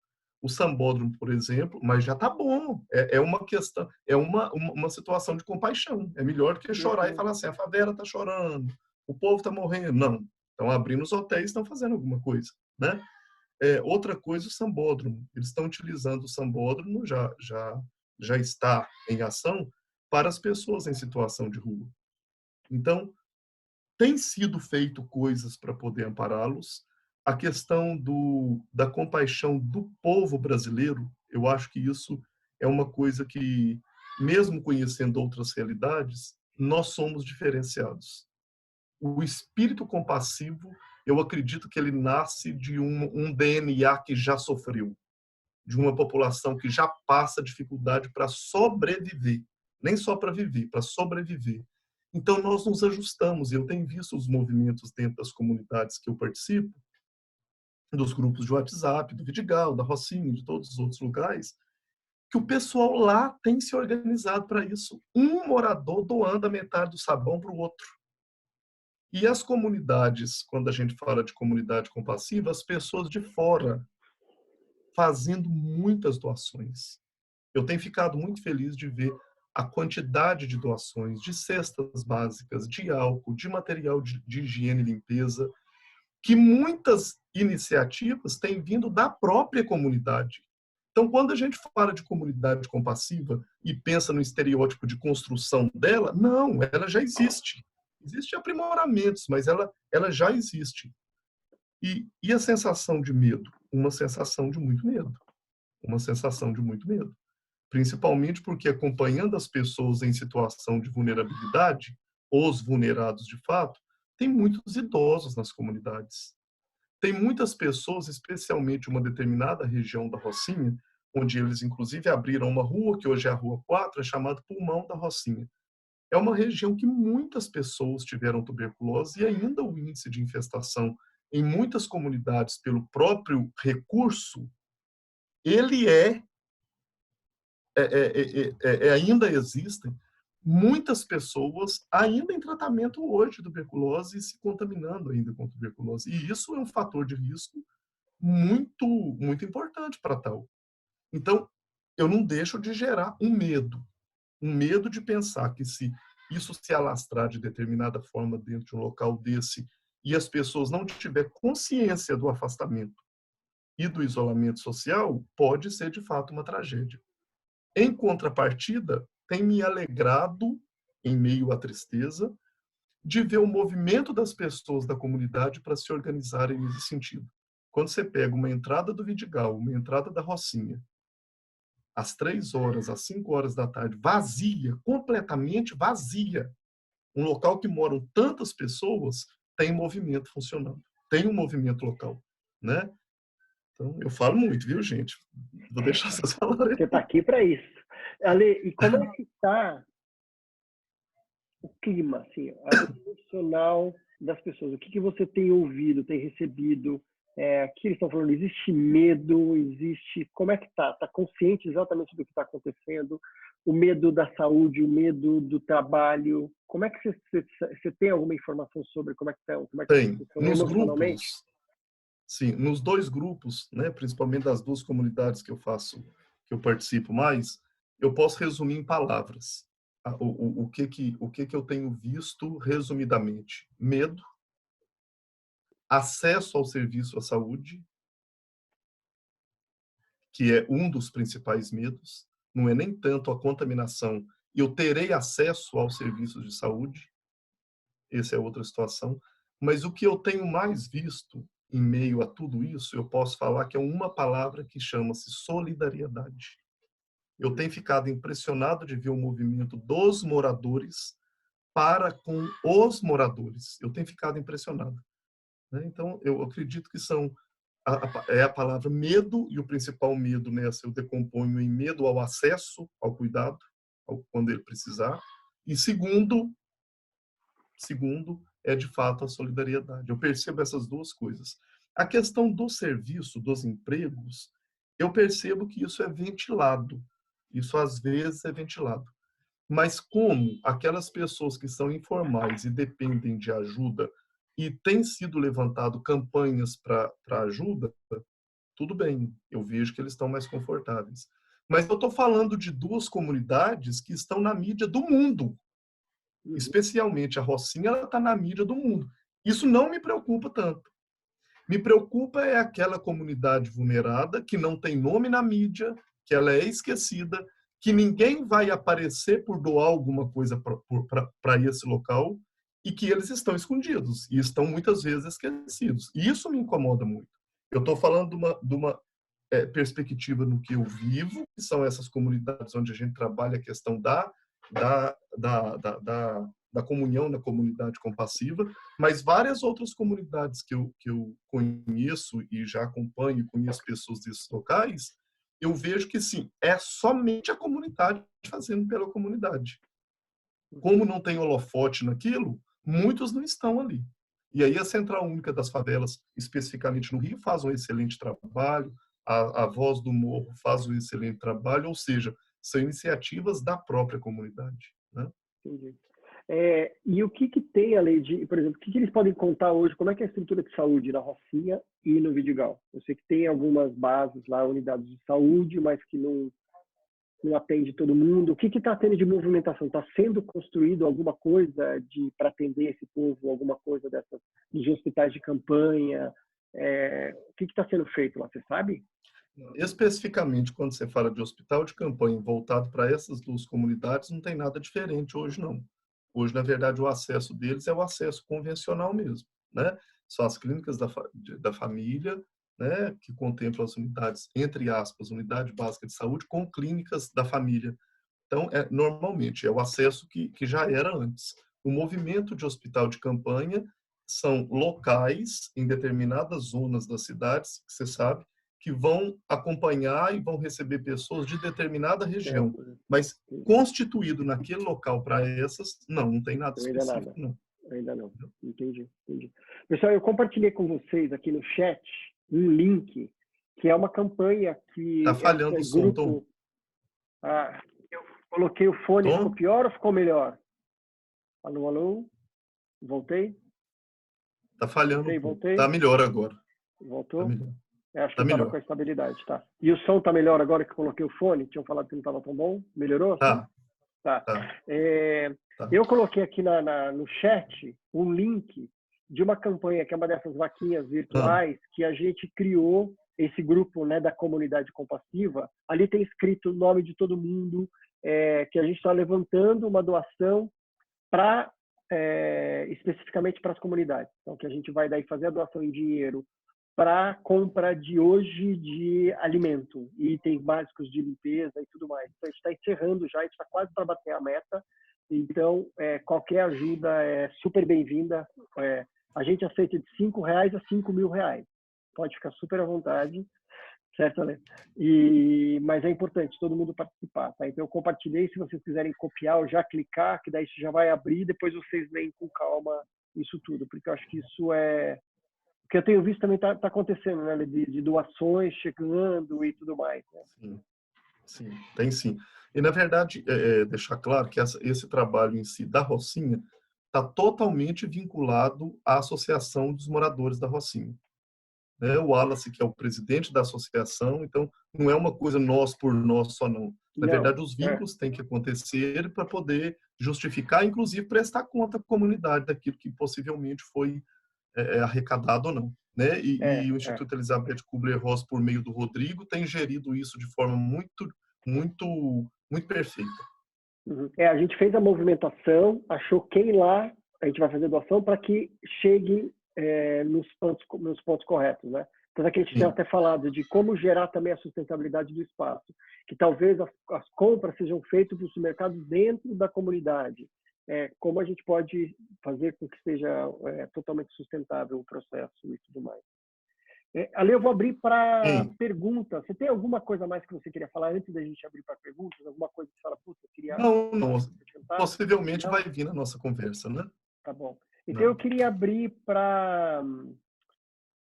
O Sambódromo, por exemplo, mas já está bom. É uma questão, é uma situação de compaixão. É melhor do que chorar e falar assim, a favela está chorando, o povo está morrendo. Não, estão abrindo os hotéis, estão fazendo alguma coisa, né? Outra coisa, o Sambódromo. Eles estão utilizando o Sambódromo, já está em ação para as pessoas em situação de rua. Então, tem sido feito coisas para poder ampará-los. A questão da compaixão do povo brasileiro, eu acho que isso é uma coisa que, mesmo conhecendo outras realidades, nós somos diferenciados. O espírito compassivo, eu acredito que ele nasce de um DNA que já sofreu, de uma população que já passa dificuldade para sobreviver, nem só para viver, para sobreviver. Então, nós nos ajustamos, e eu tenho visto os movimentos dentro das comunidades que eu participo, dos grupos de WhatsApp, do Vidigal, da Rocinha, de todos os outros lugares, que o pessoal lá tem se organizado para isso. Um morador doando a metade do sabão para o outro. E as comunidades, quando a gente fala de comunidade compassiva, as pessoas de fora fazendo muitas doações. Eu tenho ficado muito feliz de ver a quantidade de doações de cestas básicas, de álcool, de material de higiene e limpeza, que muitas iniciativas têm vindo da própria comunidade. Então, quando a gente fala de comunidade compassiva e pensa no estereótipo de construção dela, não, ela já existe. Existem aprimoramentos, mas ela já existe. E a sensação de medo? Uma sensação de muito medo. Uma sensação de muito medo. Principalmente porque, acompanhando as pessoas em situação de vulnerabilidade, os vulnerados de fato, tem muitos idosos nas comunidades. Tem muitas pessoas, especialmente uma determinada região da Rocinha, onde eles, inclusive, abriram uma rua, que hoje é a Rua 4, é chamada Pulmão da Rocinha. É uma região que muitas pessoas tiveram tuberculose e ainda o índice de infestação em muitas comunidades pelo próprio recurso, ele ainda existem muitas pessoas ainda em tratamento hoje de tuberculose e se contaminando ainda com tuberculose. E isso é um fator de risco muito, muito importante para tal. Então, eu não deixo de gerar um medo de pensar que se isso se alastrar de determinada forma dentro de um local desse e as pessoas não tiver consciência do afastamento e do isolamento social, pode ser de fato uma tragédia. Em contrapartida, tem me alegrado, em meio à tristeza, de ver o movimento das pessoas da comunidade para se organizarem nesse sentido. Quando você pega uma entrada do Vidigal, uma entrada da Rocinha, às 3 horas, às 5 horas da tarde, vazia, completamente vazia, um local que moram tantas pessoas, tem movimento funcionando, tem um movimento local, né? Então, eu falo muito, viu, gente? Vou deixar vocês falarem. Você está aqui para isso. Ale, e como é que está o clima, assim, a emocional das pessoas? O que você tem ouvido, tem recebido? O que eles estão falando? Existe medo? Existe... Como é que tá? Está consciente exatamente do que está acontecendo? O medo da saúde, o medo do trabalho? Como é que você tem alguma informação sobre como é que estão Tem. Nos emocionalmente? grupos, sim, nos 2 grupos, né, principalmente das 2 comunidades que eu participo mais, eu posso resumir em palavras. O que eu tenho visto resumidamente? Medo, acesso ao serviço à saúde, que é um dos principais medos, não é nem tanto a contaminação, eu terei acesso aos serviços de saúde, essa é outra situação, mas o que eu tenho mais visto em meio a tudo isso, eu posso falar que é uma palavra que chama-se solidariedade. Eu tenho ficado impressionado de ver o movimento dos moradores para com os moradores. Eu tenho ficado impressionado, né? Então, eu acredito que é a palavra medo, e o principal medo nessa eu decomponho em medo ao acesso ao cuidado, quando ele precisar, e segundo é de fato a solidariedade. Eu percebo essas 2 coisas. A questão do serviço, dos empregos, eu percebo que isso é ventilado. Isso às vezes é ventilado. Mas como aquelas pessoas que são informais e dependem de ajuda e tem sido levantado campanhas para ajuda, tudo bem, eu vejo que eles estão mais confortáveis. Mas eu estou falando de 2 comunidades que estão na mídia do mundo. Especialmente a Rocinha, ela está na mídia do mundo. Isso não me preocupa tanto. Me preocupa é aquela comunidade vulnerada que não tem nome na mídia, que ela é esquecida, que ninguém vai aparecer por doar alguma coisa para esse local e que eles estão escondidos e estão muitas vezes esquecidos. E isso me incomoda muito. Eu estou falando de uma perspectiva no que eu vivo, que são essas comunidades onde a gente trabalha a questão da comunhão na comunidade compassiva, mas várias outras comunidades que eu conheço e já acompanho e conheço pessoas desses locais, eu vejo que, sim, é somente a comunidade fazendo pela comunidade. Como não tem holofote naquilo, muitos não estão ali. E aí a Central Única das Favelas, especificamente no Rio, faz um excelente trabalho, a Voz do Morro faz um excelente trabalho, ou seja, são iniciativas da própria comunidade, né? Entendi. E o que tem a lei de, por exemplo, o que eles podem contar hoje? Como é que é a estrutura de saúde na Rocinha e no Vidigal? Eu sei que tem algumas bases lá, unidades de saúde, mas que não atende todo mundo. O que está tendo de movimentação? Está sendo construído alguma coisa para atender esse povo, alguma coisa dessas, dos hospitais de campanha? O que está sendo feito lá, você sabe? Especificamente, quando você fala de hospital de campanha voltado para essas 2 comunidades, não tem nada diferente hoje, não. Hoje, na verdade, o acesso deles é o acesso convencional mesmo, né? São as clínicas da família, né, que contemplam as unidades, entre aspas, unidade básica de saúde, com clínicas da família. Então, normalmente, é o acesso que já era antes. O movimento de hospital de campanha são locais em determinadas zonas das cidades, que você sabe, que vão acompanhar e vão receber pessoas de determinada região. Mas constituído naquele local para essas, não tem nada específico, não. Ainda não. Entendi. Pessoal, eu compartilhei com vocês aqui no chat um link que é uma campanha que... Está falhando o som, Tom. Eu coloquei o fone, Tom? ficou pior ou ficou melhor? Alô, alô? Voltei? Está falhando. Voltei. Está melhor agora. Voltou? Tá melhor. Acho que estava com a estabilidade, tá. E o som está melhor agora que eu coloquei o fone? Tinham falado que não estava tão bom? Melhorou? Tá. Tá. Eu coloquei aqui no chat um link de uma campanha que é uma dessas vaquinhas virtuais que a gente criou, esse grupo, né, da comunidade compassiva. Ali tem escrito o nome de todo mundo, que a gente está levantando uma doação para especificamente para as comunidades. Então, que a gente vai daí fazer a doação em dinheiro para compra de hoje de alimento, itens básicos de limpeza e tudo mais. Então, a gente está encerrando já, a gente está quase para bater a meta. Então, qualquer ajuda é super bem-vinda. A gente aceita de R$5 a R$5.000. Pode ficar super à vontade. Certo, Ale? Mas é importante todo mundo participar, tá? Então eu compartilhei, se vocês quiserem copiar ou já clicar, que daí isso já vai abrir, depois vocês leem com calma isso tudo, porque eu acho que isso é... O que eu tenho visto também tá acontecendo, né? De doações chegando e tudo mais, né? Sim, sim, tem sim. E, na verdade, deixar claro que esse trabalho em si da Rocinha está totalmente vinculado à Associação dos Moradores da Rocinha. Né? O Wallace, que é o presidente da associação, então não é uma coisa nós por nós só não. Na verdade, os vínculos têm que acontecer para poder justificar, inclusive prestar conta à comunidade daquilo que possivelmente foi arrecadado ou não. Né? E o Instituto Elizabeth Kubler-Ross, por meio do Rodrigo, tem gerido isso de forma muito, muito, muito perfeita. Uhum. A gente fez a movimentação, achou quem lá a gente vai fazer doação para que chegue nos pontos corretos, né? Então, aqui a gente tem até falado de como gerar também a sustentabilidade do espaço, que talvez as compras sejam feitas nos mercados dentro da comunidade. Como a gente pode fazer com que seja totalmente sustentável o processo e tudo mais. Ali eu vou abrir para perguntas. Você tem alguma coisa mais que você queria falar antes da gente abrir para perguntas? Alguma coisa que você fala, puta, eu queria... Não. Possivelmente vai vir na nossa conversa, né? Tá bom. Então, eu queria abrir para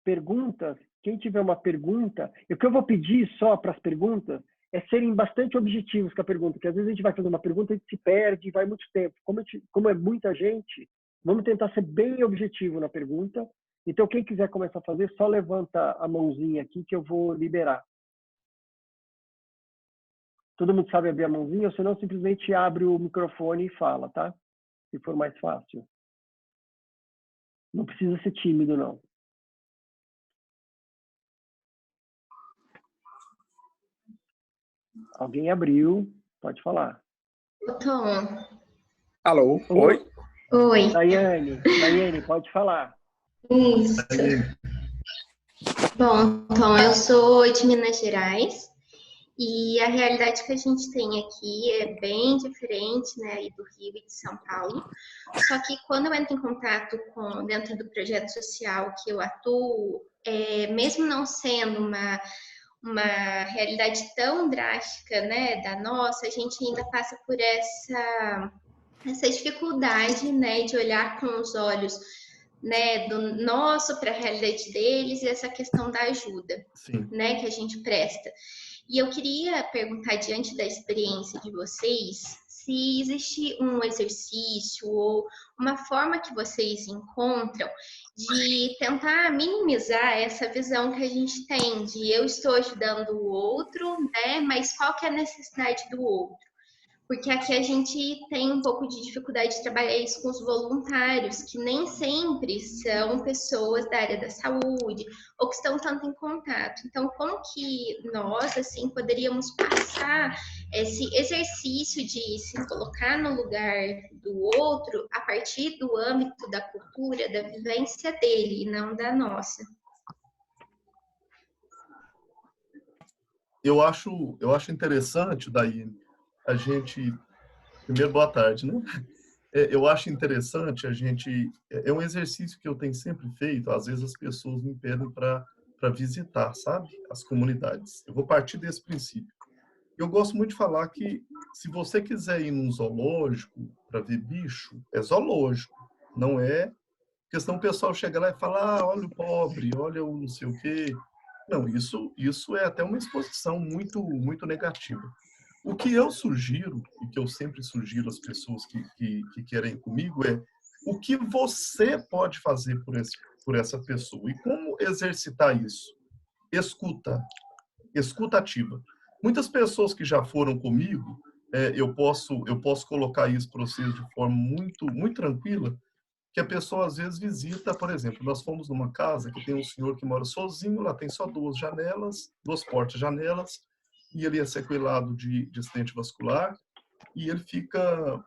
perguntas. Quem tiver uma pergunta, o que eu vou pedir só para as perguntas é serem bastante objetivos com a pergunta, porque às vezes a gente vai fazer uma pergunta e a gente se perde, vai muito tempo. Como é muita gente, vamos tentar ser bem objetivo na pergunta. Então, quem quiser começar a fazer, só levanta a mãozinha aqui que eu vou liberar. Todo mundo sabe abrir a mãozinha, ou senão simplesmente abre o microfone e fala, tá? Se for mais fácil. Não precisa ser tímido, não. Alguém abriu, pode falar. Tom. Alô? Oi? Oi. Daiane, pode falar. Isso. Bom, Tom, eu sou de Minas Gerais e a realidade que a gente tem aqui é bem diferente, né, aí do Rio e de São Paulo. Só que quando eu entro em contato dentro do projeto social que eu atuo, mesmo não sendo uma realidade tão drástica, né, da nossa, a gente ainda passa por essa dificuldade, né, de olhar com os olhos, né, do nosso para a realidade deles e essa questão da ajuda, né, que a gente presta. E eu queria perguntar, diante da experiência de vocês, se existe um exercício ou uma forma que vocês encontram de tentar minimizar essa visão que a gente tem de eu estou ajudando o outro, né, mas qual que é a necessidade do outro? Porque aqui a gente tem um pouco de dificuldade de trabalhar isso com os voluntários, que nem sempre são pessoas da área da saúde ou que estão tanto em contato. Então, como que nós, assim, poderíamos passar esse exercício de se colocar no lugar do outro a partir do âmbito da cultura, da vivência dele, e não da nossa? Eu acho interessante, daí a gente... Primeiro, boa tarde, né? Eu acho interessante a gente... É um exercício que eu tenho sempre feito. Às vezes as pessoas me pedem para visitar, sabe? As comunidades. Eu vou partir desse princípio. Eu gosto muito de falar que se você quiser ir num zoológico para ver bicho, é zoológico. Não é questão o pessoal chega lá e fala, olha o pobre, olha o não sei o quê. Não, isso é até uma exposição muito, muito negativa. O que eu sugiro, e que eu sempre sugiro às pessoas que querem ir comigo, é o que você pode fazer por essa pessoa e como exercitar isso. Escuta ativa. Muitas pessoas que já foram comigo, eu posso colocar isso para vocês de forma muito, muito tranquila, que a pessoa às vezes visita, por exemplo, nós fomos numa casa que tem um senhor que mora sozinho, lá tem só duas portas-janelas, e ele é sequelado de acidente vascular, e ele fica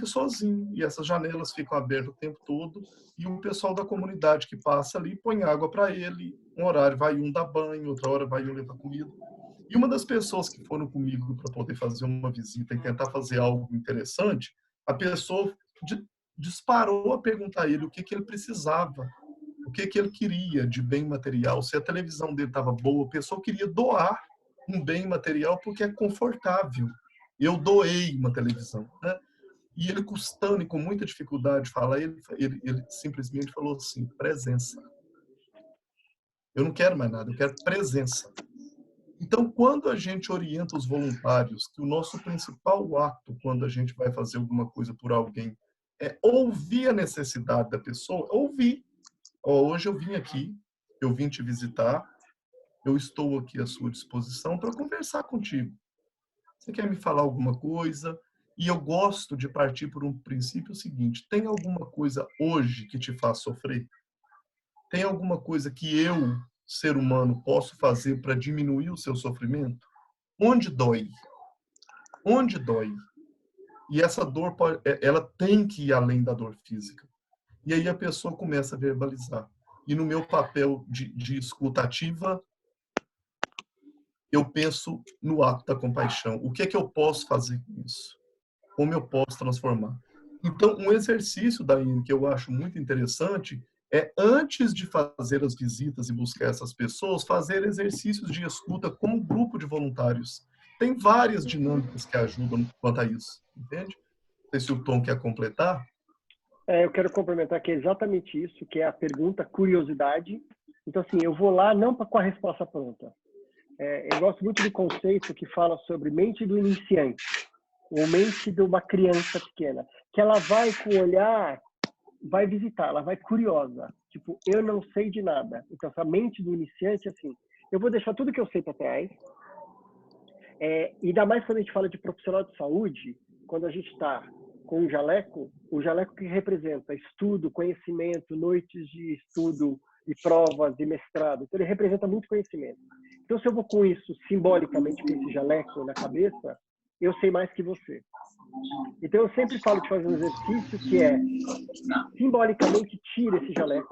sozinho, e essas janelas ficam abertas o tempo todo, e o pessoal da comunidade que passa ali põe água para ele, um horário vai um dar banho, outra hora vai um levar comida. E uma das pessoas que foram comigo para poder fazer uma visita e tentar fazer algo interessante, a pessoa disparou a perguntar a ele o que ele precisava, o que ele queria de bem material, se a televisão dele estava boa, a pessoa queria doar um bem material porque é confortável. Eu doei uma televisão, né? E ele, custando e com muita dificuldade de falar, ele simplesmente falou assim: presença. Eu não quero mais nada, eu quero presença. Então, quando a gente orienta os voluntários que o nosso principal ato quando a gente vai fazer alguma coisa por alguém é ouvir a necessidade da pessoa, ouvir. Hoje eu vim aqui, eu vim te visitar, eu estou aqui à sua disposição para conversar contigo. Você quer me falar alguma coisa? E eu gosto de partir por um princípio seguinte: tem alguma coisa hoje que te faz sofrer? Tem alguma coisa que eu, ser humano, posso fazer para diminuir o seu sofrimento? Onde dói? Onde dói? E essa dor, ela tem que ir além da dor física. E aí a pessoa começa a verbalizar. E no meu papel de escuta ativa, eu penso no ato da compaixão. O que é que eu posso fazer com isso? Como eu posso transformar? Então, um exercício, Daiane, que eu acho muito interessante, é, antes de fazer as visitas e buscar essas pessoas, fazer exercícios de escuta com um grupo de voluntários. Tem várias dinâmicas que ajudam quanto a isso, entende? Não sei se o Tom quer completar. Eu quero complementar que é exatamente isso, que é a pergunta, curiosidade. Então, assim, eu vou lá não com a resposta pronta. Eu gosto muito do conceito que fala sobre mente do iniciante, ou mente de uma criança pequena, que ela vai com o olhar, vai visitar, ela vai curiosa. Tipo, eu não sei de nada. Então, essa mente do iniciante, assim, eu vou deixar tudo que eu sei para trás. Ainda mais quando a gente fala de profissional de saúde, quando a gente está com o jaleco que representa estudo, conhecimento, noites de estudo e provas e mestrado. Então, ele representa muito conhecimento. Então, se eu vou com isso simbolicamente, com esse jaleco na cabeça, eu sei mais que você. Então, eu sempre falo de fazer um exercício que é, simbolicamente, tira esse jaleco,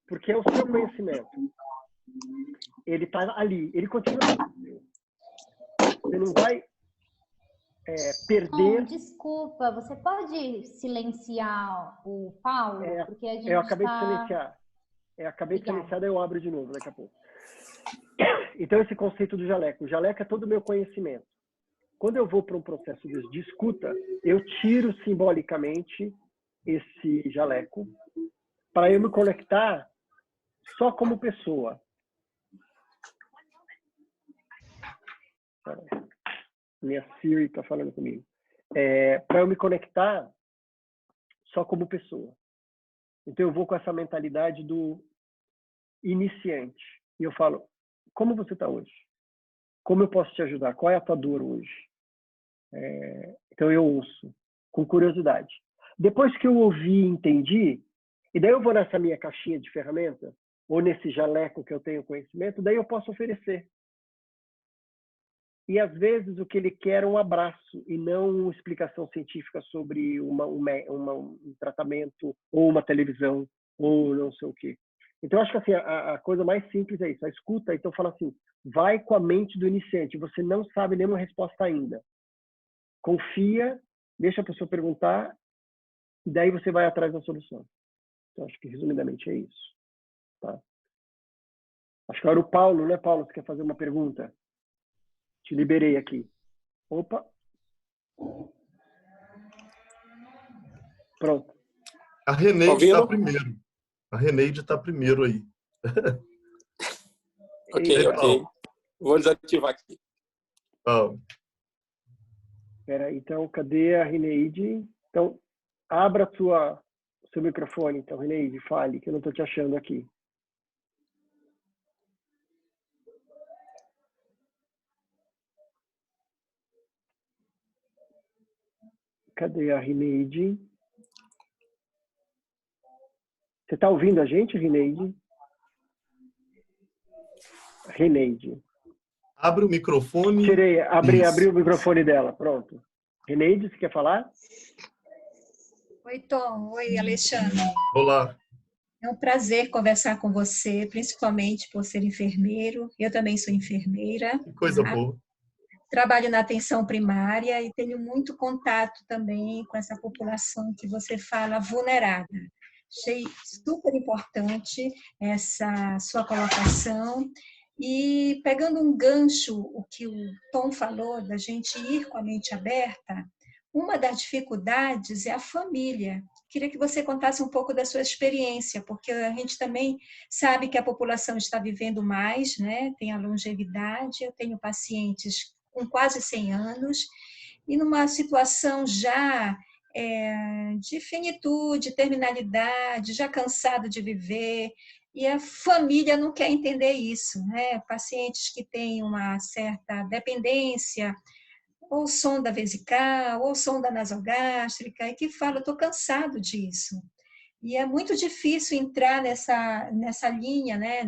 porque é o seu conhecimento. Ele está ali, ele continua ali. Você não vai perder... Desculpa, você pode silenciar o Paulo? Porque a gente eu acabei de silenciar. Acabei de silenciar, daí eu abro de novo daqui a pouco. Então, esse conceito do jaleco. O jaleco é todo o meu conhecimento. Quando eu vou para um processo de escuta, eu tiro simbolicamente esse jaleco para eu me conectar só como pessoa. Minha Siri está falando comigo. Para eu me conectar só como pessoa. Então, eu vou com essa mentalidade do iniciante. E eu falo, como você está hoje? Como eu posso te ajudar? Qual é a tua dor hoje? Então, eu ouço com curiosidade. Depois que eu ouvi e entendi, e daí eu vou nessa minha caixinha de ferramentas, ou nesse jaleco que eu tenho conhecimento, daí eu posso oferecer. E, às vezes, o que ele quer é um abraço e não uma explicação científica sobre um tratamento, ou uma televisão, ou não sei o quê. Então, acho que assim, a coisa mais simples é isso, a escuta. Então, fala assim, vai com a mente do iniciante, você não sabe nenhuma resposta ainda. Confia, deixa a pessoa perguntar, e daí você vai atrás da solução. Então, acho que, resumidamente, é isso. Tá? Acho que era o Paulo, né, Paulo? Você quer fazer uma pergunta? Te liberei aqui. Opa. Pronto. A Reneide está primeiro. A Reneide está primeiro aí. Ok. Vou desativar aqui. Espera aí, então, cadê a Reneide? Então, abra o seu microfone, então, Reneide, fale, que eu não estou te achando aqui. Cadê a Reneide? Você está ouvindo a gente, Reneide? Reneide. Abre o microfone. Tirei, abri o microfone dela, pronto. Reneide, você quer falar? Oi, Tom. Oi, Alexandre. Olá. É um prazer conversar com você, principalmente por ser enfermeiro. Eu também sou enfermeira. Que coisa boa. Trabalho na atenção primária e tenho muito contato também com essa população que você fala vulnerável. Achei super importante essa sua colocação. E pegando um gancho, o que o Tom falou, da gente ir com a mente aberta, uma das dificuldades é a família. Queria que você contasse um pouco da sua experiência, porque a gente também sabe que a população está vivendo mais, né? Tem a longevidade, eu tenho pacientes com quase 100 anos, e numa situação já de finitude, terminalidade, já cansado de viver, e a família não quer entender isso, né? Pacientes que têm uma certa dependência, ou sonda vesical, ou sonda nasogástrica, e que falam, estou cansado disso. E é muito difícil entrar nessa linha, né?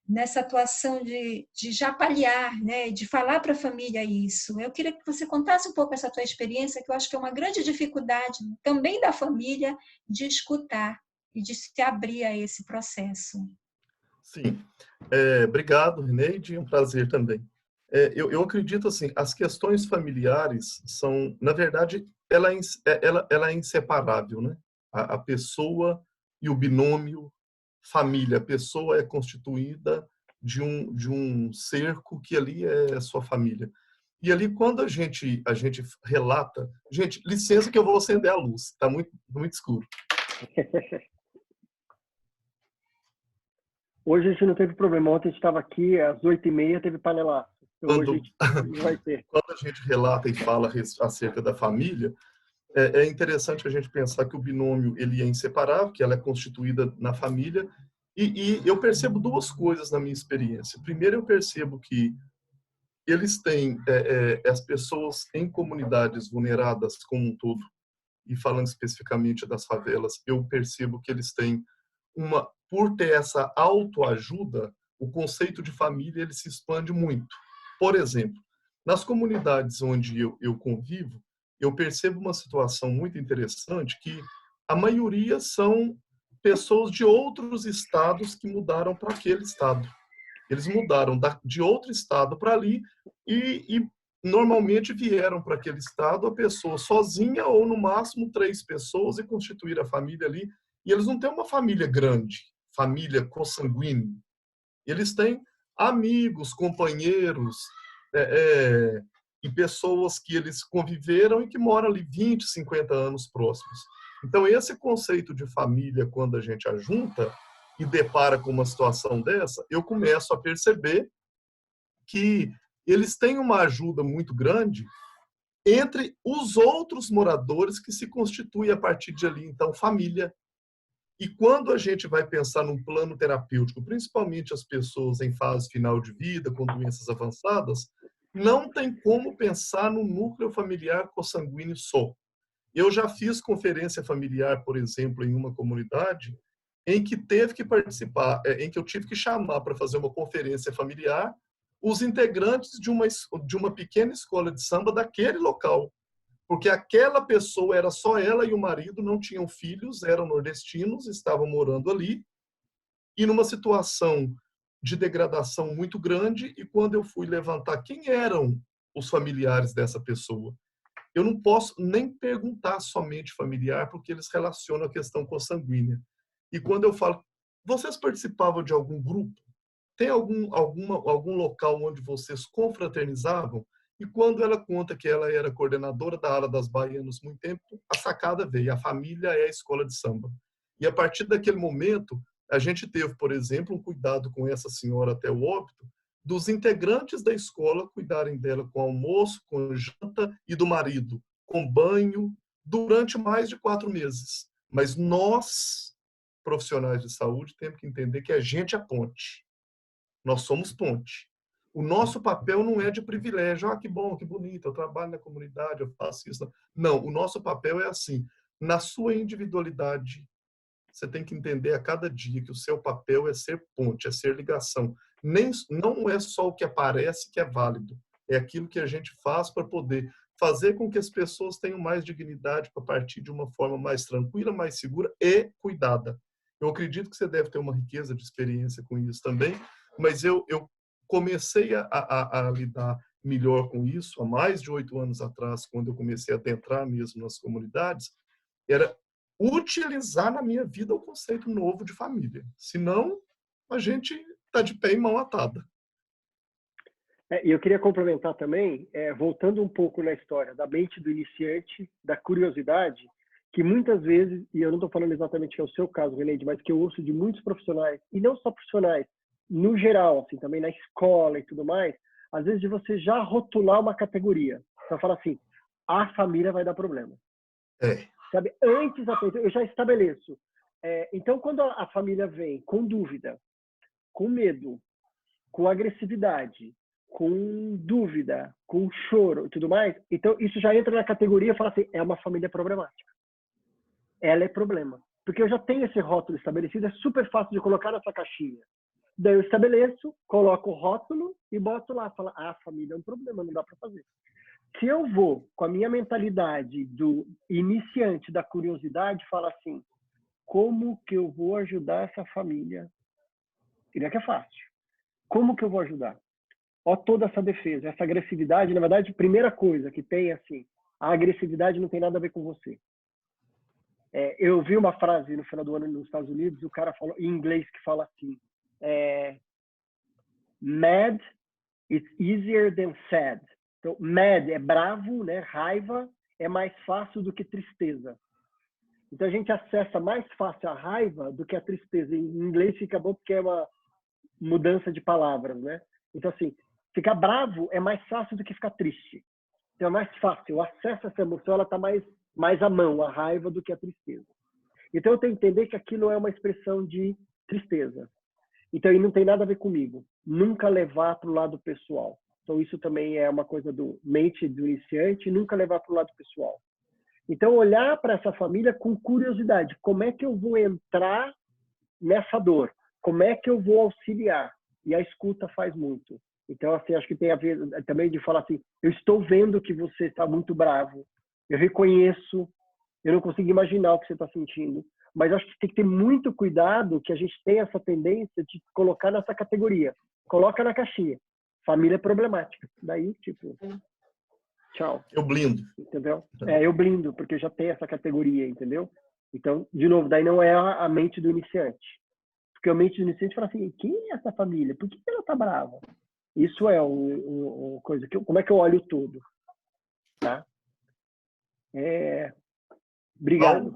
Nessa atuação de já paliar, né? De falar para a família isso. Eu queria que você contasse um pouco essa tua experiência, que eu acho que é uma grande dificuldade também da família de escutar e de se abrir a esse processo. Sim. Obrigado, Reneide, é um prazer também. Eu acredito assim, as questões familiares são, na verdade, ela é inseparável, né? A pessoa e o binômio família, a pessoa é constituída de um cerco que ali é a sua família. E ali, quando a gente relata... Gente, licença que eu vou acender a luz, está muito, muito escuro. Hoje a gente não teve problema. Ontem a gente estava aqui, às 8h30, teve panelaço. Então hoje a gente vai ter. Quando a gente relata e fala acerca da família, é interessante a gente pensar que o binômio ele é inseparável, que ela é constituída na família, e eu percebo duas coisas na minha experiência. Primeiro, eu percebo que eles têm, as pessoas em comunidades vulneradas como um todo, e falando especificamente das favelas, eu percebo que eles têm por ter essa autoajuda, o conceito de família ele se expande muito. Por exemplo, nas comunidades onde eu convivo, eu percebo uma situação muito interessante que a maioria são pessoas de outros estados que mudaram para aquele estado. Eles mudaram de outro estado para ali e normalmente vieram para aquele estado a pessoa sozinha ou no máximo 3 pessoas e constituir a família ali. E eles não têm uma família grande, família consanguínea. Eles têm amigos, companheiros, e pessoas que eles conviveram e que moram ali 20, 50 anos próximos. Então, esse conceito de família, quando a gente ajunta e depara com uma situação dessa, eu começo a perceber que eles têm uma ajuda muito grande entre os outros moradores que se constituem a partir de ali, então, família. E quando a gente vai pensar num plano terapêutico, principalmente as pessoas em fase final de vida, com doenças avançadas, não tem como pensar no núcleo familiar consanguíneo só. Eu já fiz conferência familiar, por exemplo, em uma comunidade, em que teve que participar, em que eu tive que chamar para fazer uma conferência familiar os integrantes de uma pequena escola de samba daquele local. Porque aquela pessoa era só ela e o marido, não tinham filhos, eram nordestinos, estavam morando ali, e numa situação de degradação muito grande, e quando eu fui levantar quem eram os familiares dessa pessoa, eu não posso nem perguntar somente familiar, porque eles relacionam a questão consanguínea. E quando eu falo, vocês participavam de algum grupo? Tem algum local onde vocês confraternizavam? E quando ela conta que ela era coordenadora da ala das baianas muito tempo, a sacada veio, a família é a escola de samba. E a partir daquele momento, a gente teve, por exemplo, um cuidado com essa senhora até o óbito, dos integrantes da escola cuidarem dela com almoço, com janta e do marido, com banho, durante mais de 4 meses. Mas nós, profissionais de saúde, temos que entender que a gente é ponte. Nós somos ponte. O nosso papel não é de privilégio. Ah, que bom, que bonito, eu trabalho na comunidade, eu faço isso. Não, o nosso papel é assim. Na sua individualidade, você tem que entender a cada dia que o seu papel é ser ponte, é ser ligação. Não é só o que aparece que é válido. É aquilo que a gente faz para poder fazer com que as pessoas tenham mais dignidade para partir de uma forma mais tranquila, mais segura e cuidada. Eu acredito que você deve ter uma riqueza de experiência com isso também, mas eu comecei a lidar melhor com isso há mais de 8 anos atrás, quando eu comecei a adentrar mesmo nas comunidades, era utilizar na minha vida o conceito novo de família. Senão, a gente está de pé e mão atada. E eu queria complementar também, voltando um pouco na história da mente do iniciante, da curiosidade, que muitas vezes, e eu não estou falando exatamente que é o seu caso, Reneide, mas que eu ouço de muitos profissionais, e não só profissionais, no geral, assim, também na escola e tudo mais, às vezes de você já rotular uma categoria. Então, fala assim, a família vai dar problema. Sabe? Antes, eu já estabeleço. Então, quando a família vem com dúvida, com medo, com agressividade, com dúvida, com choro e tudo mais, então isso já entra na categoria e fala assim, é uma família problemática. Ela é problema. Porque eu já tenho esse rótulo estabelecido, é super fácil de colocar nessa caixinha. Daí eu estabeleço, coloco o rótulo e boto lá, fala, a família é um problema, não dá para fazer. Se eu vou com a minha mentalidade do iniciante, da curiosidade, fala assim, como que eu vou ajudar essa família? Diria que é fácil. Como que eu vou ajudar? Ó, toda essa defesa, essa agressividade, na verdade, primeira coisa que tem, assim, a agressividade não tem nada a ver com você. Eu vi uma frase no final do ano nos Estados Unidos, o cara falou em inglês que fala assim, mad, it's easier than sad. Então, mad é bravo, né? Raiva é mais fácil do que tristeza. Então, a gente acessa mais fácil a raiva do que a tristeza. Em inglês fica bom porque é uma mudança de palavras, né? Então, assim, ficar bravo é mais fácil do que ficar triste. Então, é mais fácil. O acesso a essa emoção, ela está mais à mão, a raiva, do que a tristeza. Então, eu tenho que entender que aquilo é uma expressão de tristeza. Então, e não tem nada a ver comigo. Nunca levar para o lado pessoal. Então, isso também é uma coisa do mente do iniciante, nunca levar para o lado pessoal. Então, olhar para essa família com curiosidade. Como é que eu vou entrar nessa dor? Como é que eu vou auxiliar? E a escuta faz muito. Então, assim, acho que tem a ver também de falar assim, eu estou vendo que você está muito bravo, eu reconheço, eu não consigo imaginar o que você está sentindo, mas acho que tem que ter muito cuidado que a gente tem essa tendência de colocar nessa categoria. Coloca na caixinha. Família problemática. Daí, tipo, tchau. Eu blindo. Entendeu? Eu blindo, porque já tem essa categoria, entendeu? Então, de novo, daí não é a mente do iniciante. Porque a mente do iniciante fala assim, quem é essa família? Por que ela tá brava? Isso é uma coisa. Como é que eu olho tudo? Tá? Obrigado.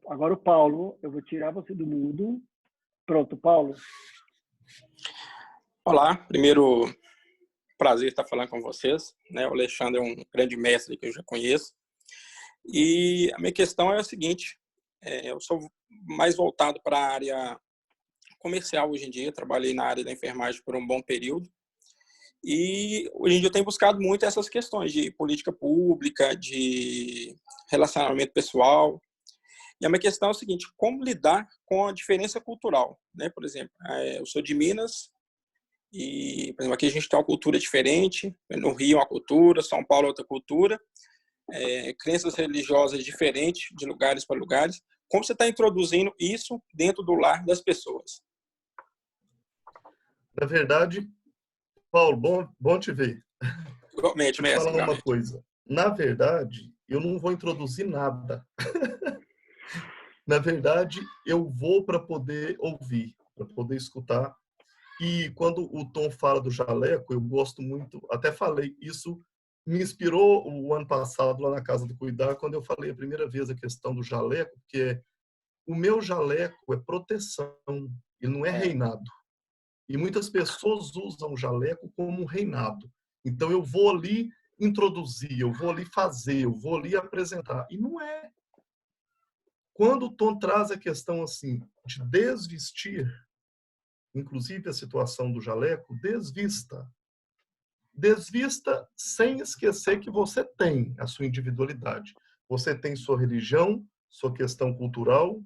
Agora o Paulo, eu vou tirar você do mudo. Pronto, Paulo. Olá, primeiro prazer estar falando com vocês, né? O Alexandre é um grande mestre que eu já conheço. E a minha questão é a seguinte, eu sou mais voltado para a área comercial hoje em dia, trabalhei na área da enfermagem por um bom período. E hoje em dia eu tenho buscado muito essas questões de política pública, de relacionamento pessoal. E a minha questão é o seguinte, como lidar com a diferença cultural, né? Por exemplo, eu sou de Minas e, por exemplo, aqui a gente tem uma cultura diferente, no Rio uma cultura, São Paulo outra cultura, crenças religiosas diferentes de lugares para lugares. Como você está introduzindo isso dentro do lar das pessoas? Na verdade, Paulo, bom te ver. Igualmente, Vou falar uma coisa. Na verdade, eu não vou introduzir nada. Na verdade, eu vou para poder ouvir, para poder escutar. E quando o Tom fala do jaleco, eu gosto muito, até falei, isso me inspirou o ano passado lá na Casa do Cuidar, quando eu falei a primeira vez a questão do jaleco, porque o meu jaleco é proteção, ele não é reinado. E muitas pessoas usam o jaleco como um reinado. Então, eu vou ali introduzir, eu vou ali fazer, eu vou ali apresentar. E não é. Quando o Tom traz a questão assim de desvestir, inclusive a situação do jaleco, desvista. Desvista sem esquecer que você tem a sua individualidade. Você tem sua religião, sua questão cultural,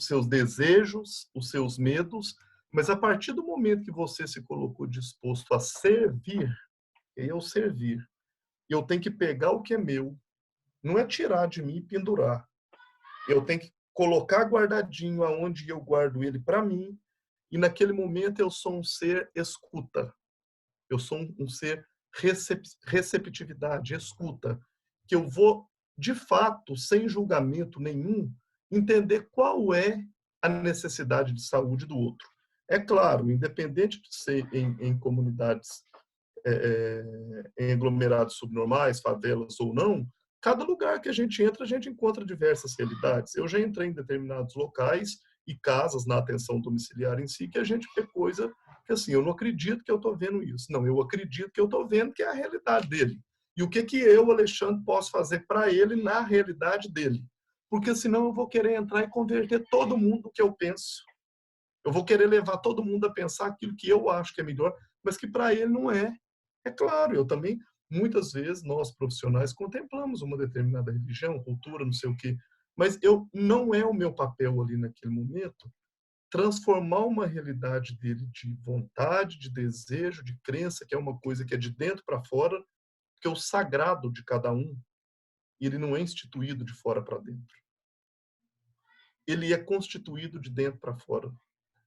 seus desejos, os seus medos, mas a partir do momento que você se colocou disposto a servir, eu servir, eu tenho que pegar o que é meu, não é tirar de mim e pendurar. Eu tenho que colocar guardadinho aonde eu guardo ele para mim, e naquele momento eu sou um ser escuta. Eu sou um ser receptividade, escuta, que eu vou, de fato, sem julgamento nenhum, entender qual é a necessidade de saúde do outro. É claro, independente de ser em comunidades, em aglomerados subnormais, favelas ou não, cada lugar que a gente entra, a gente encontra diversas realidades. Eu já entrei em determinados locais e casas na atenção domiciliar em si, que a gente vê coisa que, assim, eu não acredito que eu estou vendo isso. Não, eu acredito que eu estou vendo que é a realidade dele. E o que eu, Alexandre, posso fazer para ele na realidade dele? Porque senão eu vou querer entrar e converter todo mundo que eu penso. Eu vou querer levar todo mundo a pensar aquilo que eu acho que é melhor, mas que para ele não é. É claro, eu também, muitas vezes, nós profissionais contemplamos uma determinada religião, cultura, não sei o quê, mas não é o meu papel ali naquele momento transformar uma realidade dele de vontade, de desejo, de crença, que é uma coisa que é de dentro para fora, porque o sagrado de cada um, ele não é instituído de fora para dentro. Ele é constituído de dentro para fora.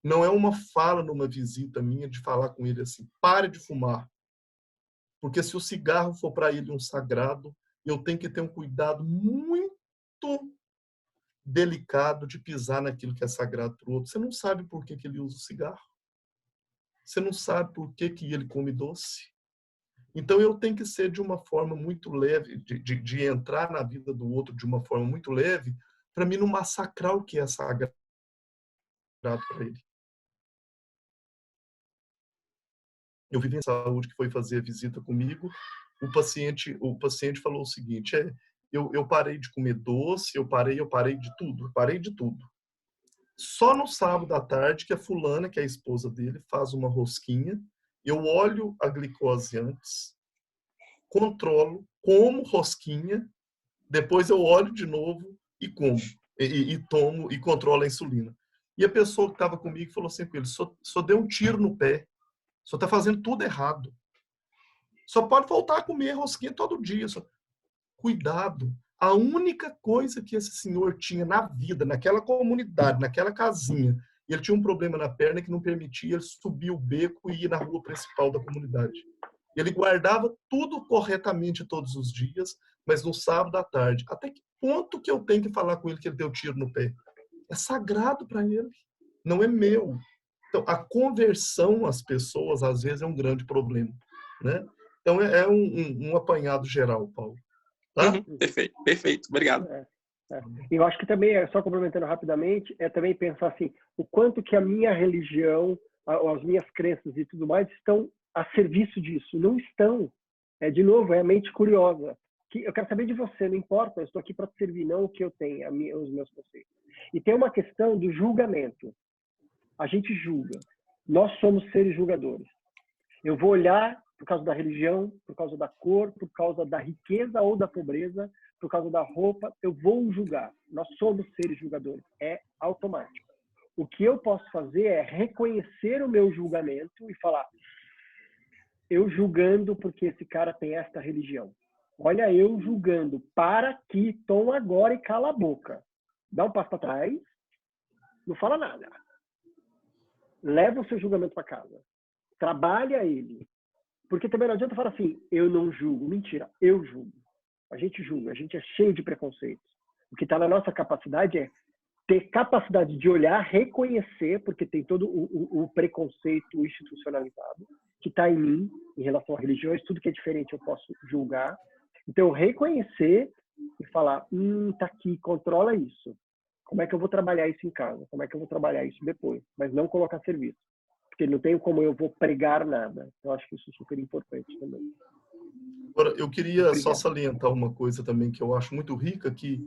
Não é uma fala numa visita minha de falar com ele assim, pare de fumar. Porque se o cigarro for para ele um sagrado, eu tenho que ter um cuidado muito delicado de pisar naquilo que é sagrado para o outro. Você não sabe por que ele usa o cigarro. Você não sabe por que ele come doce. Então, eu tenho que ser de uma forma muito leve, de entrar na vida do outro de uma forma muito leve, para mim não massacrar o que é sagrado para ele. Eu vivi em saúde que foi fazer visita comigo, o paciente falou o seguinte, eu parei de comer doce, eu parei de tudo. Só no sábado à tarde que a fulana, que é a esposa dele, faz uma rosquinha, eu olho a glicose antes, controlo, como rosquinha, depois eu olho de novo e como, e tomo e controlo a insulina. E a pessoa que estava comigo falou assim com ele, só deu um tiro no pé, só está fazendo tudo errado. Só pode voltar a comer rosquinha todo dia. Cuidado. A única coisa que esse senhor tinha na vida, naquela comunidade, naquela casinha, ele tinha um problema na perna que não permitia ele subir o beco e ir na rua principal da comunidade. Ele guardava tudo corretamente todos os dias, mas no sábado à tarde. Até que ponto que eu tenho que falar com ele que ele deu tiro no pé? É sagrado para ele, não é meu. Então, a conversão às pessoas, às vezes, é um grande problema, né? Então, é um apanhado geral, Paulo. Tá? Perfeito. Obrigado. Eu acho que também, só complementando rapidamente, é também pensar assim, o quanto que a minha religião, as minhas crenças e tudo mais estão a serviço disso. Não estão. De novo, é a mente curiosa. Que eu quero saber de você, não importa, eu estou aqui para te servir, não o que eu tenho, os meus conceitos. E tem uma questão do julgamento. A gente julga. Nós somos seres julgadores. Eu vou olhar por causa da religião, por causa da cor, por causa da riqueza ou da pobreza, por causa da roupa, eu vou julgar. Nós somos seres julgadores. É automático. O que eu posso fazer é reconhecer o meu julgamento e falar, eu julgando porque esse cara tem esta religião. Olha, eu julgando. Para aqui, toma agora e cala a boca. Dá um passo para trás, não fala nada. Leva o seu julgamento para casa. Trabalha ele. Porque também não adianta falar assim, eu não julgo. Mentira, eu julgo. A gente julga, a gente é cheio de preconceitos. O que está na nossa capacidade é ter capacidade de olhar, reconhecer, porque tem todo o preconceito institucionalizado que está em mim, em relação a religiões, tudo que é diferente eu posso julgar. Então, reconhecer e falar, tá aqui, controla isso. Como é que eu vou trabalhar isso em casa? Como é que eu vou trabalhar isso depois? Mas não colocar serviço. Porque não tenho como eu vou pregar nada. Eu acho que isso é super importante também. Agora, eu queria só salientar uma coisa também que eu acho muito rica, que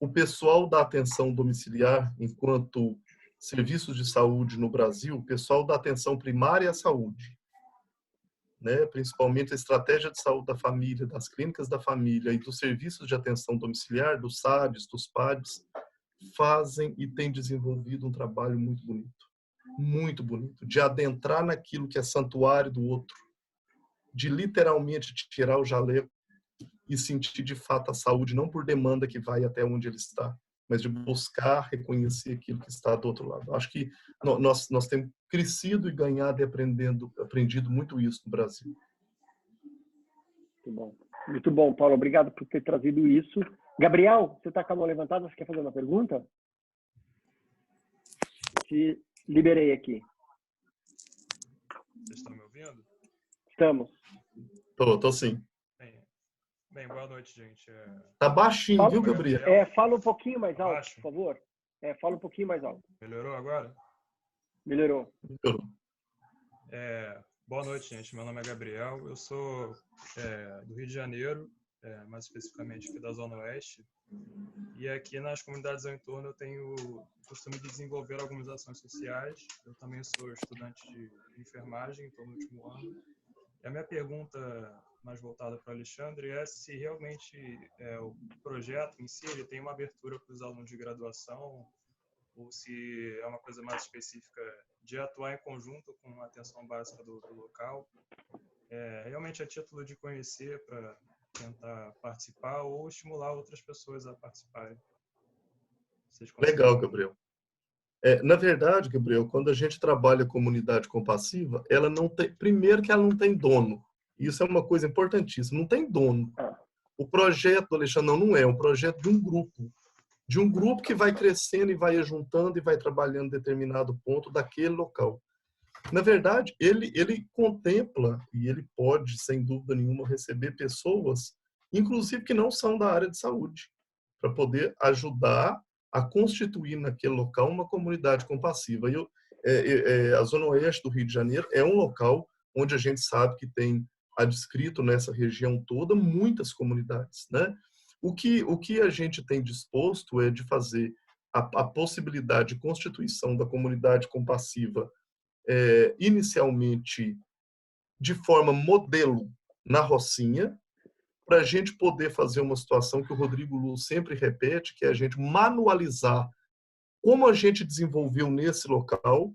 o pessoal da atenção domiciliar, enquanto serviços de saúde no Brasil, o pessoal da atenção primária à saúde, né, principalmente a estratégia de saúde da família, das clínicas da família e dos serviços de atenção domiciliar, dos SADs, dos PADs, fazem e têm desenvolvido um trabalho muito bonito, de adentrar naquilo que é santuário do outro, de literalmente tirar o jaleco e sentir de fato a saúde, não por demanda que vai até onde ele está, mas de buscar reconhecer aquilo que está do outro lado. Acho que nós temos crescido e ganhado e aprendido muito isso no Brasil. Muito bom, Paulo. Obrigado por ter trazido isso. Gabriel, você está com a mão levantada? Você quer fazer uma pergunta? Te liberei aqui. Vocês estão me ouvindo? Estamos. Tô sim. Bem, boa noite, gente. Tá baixinho, Fala, viu, Gabriel? fala um pouquinho mais alto, Baixo? por favor. Fala um pouquinho mais alto. Melhorou agora? Melhorou. Boa noite, gente. Meu nome é Gabriel. Eu sou do Rio de Janeiro, mais especificamente aqui da Zona Oeste. E aqui nas comunidades ao entorno eu tenho o costume de desenvolver algumas ações sociais. Eu também sou estudante de enfermagem, estou no último ano. E a minha pergunta mais voltada para o Alexandre é se realmente o projeto em si ele tem uma abertura para os alunos de graduação ou se é uma coisa mais específica de atuar em conjunto com a atenção básica do local. Realmente a título de conhecer para tentar participar ou estimular outras pessoas a participarem. Legal, Gabriel. Na verdade, Gabriel, quando a gente trabalha a comunidade compassiva, ela não tem, primeiro que ela não tem dono. Isso é uma coisa importantíssima. Não tem dono. O projeto, Alexandre, não é um projeto de um grupo que vai crescendo e vai juntando e vai trabalhando em determinado ponto daquele local. Na verdade, ele contempla e ele pode, sem dúvida nenhuma, receber pessoas, inclusive que não são da área de saúde, para poder ajudar a constituir naquele local uma comunidade compassiva. A Zona Oeste do Rio de Janeiro é um local onde a gente sabe que tem adscrito nessa região toda muitas comunidades, né? O que a gente tem disposto é de fazer a possibilidade de constituição da comunidade compassiva inicialmente de forma modelo na Rocinha, para a gente poder fazer uma situação que o Rodrigo Lu sempre repete, que é a gente manualizar como a gente desenvolveu nesse local,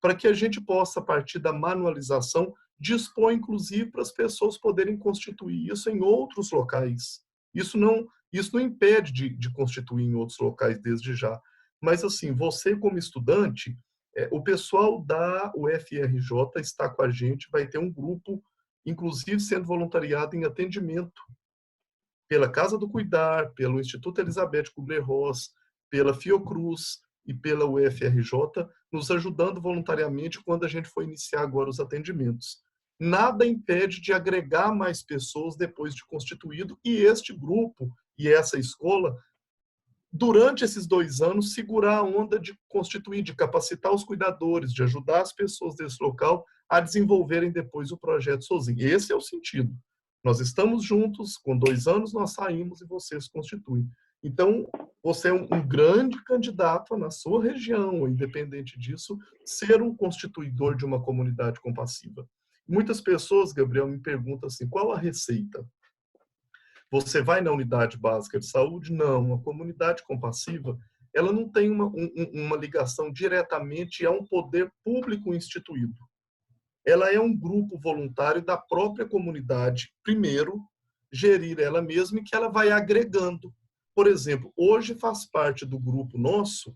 para que a gente possa, a partir da manualização, dispor, inclusive, para as pessoas poderem constituir isso em outros locais. Isso não impede de constituir em outros locais desde já. Mas, assim, você como estudante, o pessoal da UFRJ está com a gente, vai ter um grupo, inclusive sendo voluntariado em atendimento pela Casa do Cuidar, pelo Instituto Elizabeth Kubler-Ross, pela Fiocruz e pela UFRJ, nos ajudando voluntariamente quando a gente for iniciar agora os atendimentos. Nada impede de agregar mais pessoas depois de constituído, e este grupo e essa escola, durante esses 2 anos, segurar a onda de constituir, de capacitar os cuidadores, de ajudar as pessoas desse local a desenvolverem depois o projeto sozinho. Esse é o sentido. Nós estamos juntos, com 2 anos nós saímos e vocês constituem. Então, você é um grande candidato na sua região, independente disso, ser um constituidor de uma comunidade compassiva. Muitas pessoas, Gabriel, me perguntam assim, qual a receita? Você vai na unidade básica de saúde? Não, a comunidade compassiva, ela não tem uma ligação diretamente a um poder público instituído. Ela é um grupo voluntário da própria comunidade, primeiro, gerir ela mesma e que ela vai agregando. Por exemplo, hoje faz parte do grupo nosso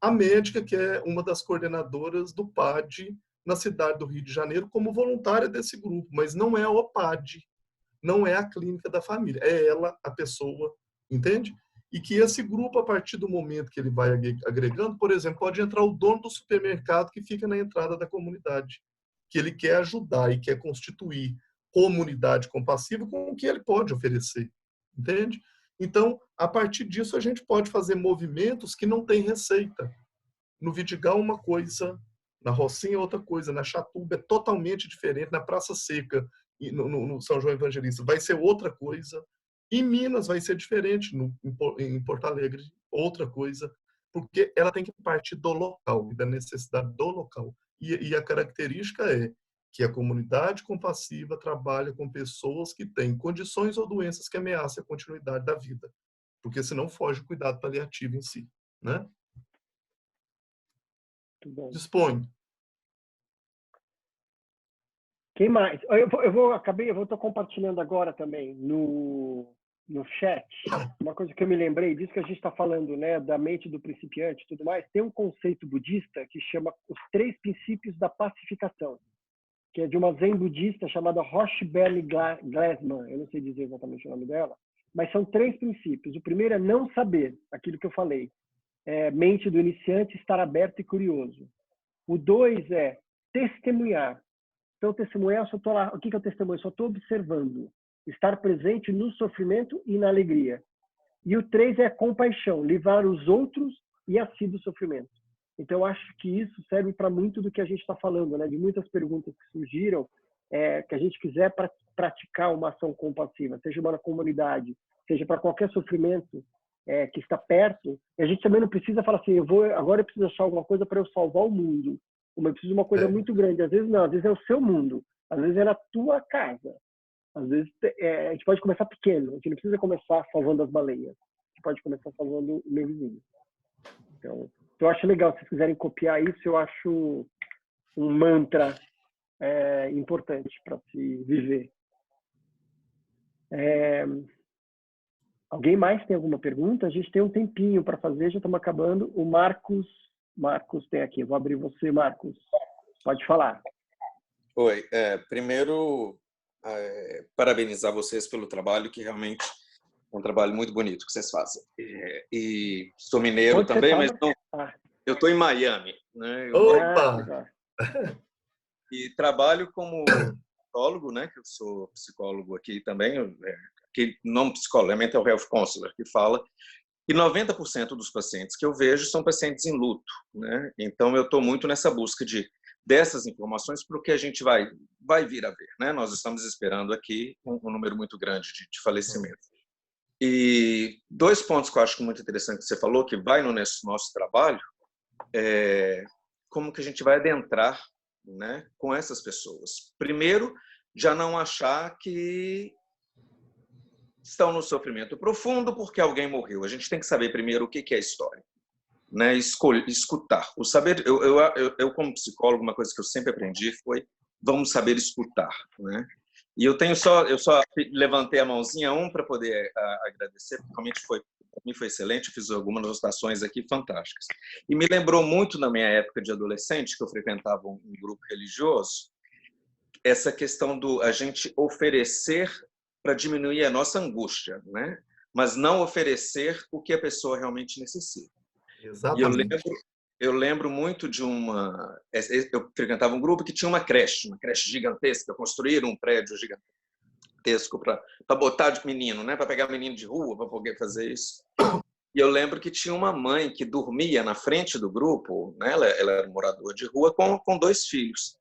a médica que é uma das coordenadoras do PAD na cidade do Rio de Janeiro como voluntária desse grupo, mas não é o PAD, não é a clínica da família, é ela a pessoa, entende? E que esse grupo, a partir do momento que ele vai agregando, por exemplo, pode entrar o dono do supermercado que fica na entrada da comunidade, que ele quer ajudar e quer constituir comunidade compassiva com o que ele pode oferecer, entende? Então, a partir disso, a gente pode fazer movimentos que não têm receita. No Vidigal, uma coisa, na Rocinha, outra coisa, na Chatuba é totalmente diferente, na Praça Seca, no São João Evangelista, vai ser outra coisa, em Minas vai ser diferente, em Porto Alegre, outra coisa, porque ela tem que partir do local, da necessidade do local. E a característica é que a comunidade compassiva trabalha com pessoas que têm condições ou doenças que ameaçam a continuidade da vida, porque senão foge o cuidado paliativo em si, né? Dispõe. Quem mais? Eu estou compartilhando agora também no chat uma coisa que eu me lembrei disso que a gente está falando, né, da mente do principiante e tudo mais. Tem um conceito budista que chama os 3 princípios da pacificação, que é de uma zen budista chamada Roshbeli Glassman. Eu não sei dizer exatamente o nome dela, mas são 3 princípios. O primeiro é não saber, aquilo que eu falei. mente do iniciante, estar aberto e curioso. O 2 é testemunhar. Então, testemunhar, eu só estou lá. O que é o testemunho? Eu só estou observando. Estar presente no sofrimento e na alegria. E o 3 é compaixão, livrar os outros e a si do sofrimento. Então, eu acho que isso serve para muito do que a gente está falando, né? De muitas perguntas que surgiram, que a gente quiser praticar uma ação compassiva, seja uma comunidade, seja para qualquer sofrimento que está perto. E a gente também não precisa falar assim, agora eu preciso achar alguma coisa para eu salvar o mundo. Eu preciso de uma coisa muito grande. Às vezes não, às vezes é o seu mundo, às vezes é na tua casa. Às vezes a gente pode começar pequeno, a gente não precisa começar salvando as baleias, a gente pode começar salvando o meu vizinho. Então, eu acho legal, se vocês quiserem copiar isso, eu acho um mantra importante para se viver. Alguém mais tem alguma pergunta? A gente tem um tempinho para fazer, já estamos acabando. O Marcos tem aqui, eu vou abrir você, Marcos. Pode falar. Oi, primeiro, parabenizar vocês pelo trabalho, que realmente é um trabalho muito bonito que vocês fazem. E sou mineiro Onde também, mas não, eu estou em Miami, né? Opa! E trabalho como psicólogo, né? Que eu sou psicólogo aqui também, que não psicólogo, é mental health counselor, que fala. E 90% dos pacientes que eu vejo são pacientes em luto, né? Então eu estou muito nessa busca dessas informações para o que a gente vai vir a ver, né? Nós estamos esperando aqui um número muito grande de falecimentos. E 2 pontos que eu acho muito interessante que você falou, que vai no nosso trabalho, como que a gente vai adentrar, né, com essas pessoas. Primeiro, já não achar que estão no sofrimento profundo porque alguém morreu. A gente tem que saber primeiro o que é a história, né? Escutar. O saber, eu como psicólogo, uma coisa que eu sempre aprendi foi vamos saber escutar, né? E eu só levantei a mãozinha para poder agradecer, porque realmente foi excelente, fiz algumas anotações aqui fantásticas. E me lembrou muito na minha época de adolescente, que eu frequentava um grupo religioso, essa questão do a gente oferecer para diminuir a nossa angústia, né? Mas não oferecer o que a pessoa realmente necessita. Exatamente. E eu lembro muito de eu frequentava um grupo que tinha uma creche gigantesca, construíram um prédio gigantesco para botar de menino, né? Para pegar menino de rua, para poder fazer isso. E eu lembro que tinha uma mãe que dormia na frente do grupo, né? Ela era moradora de rua com 2 filhos.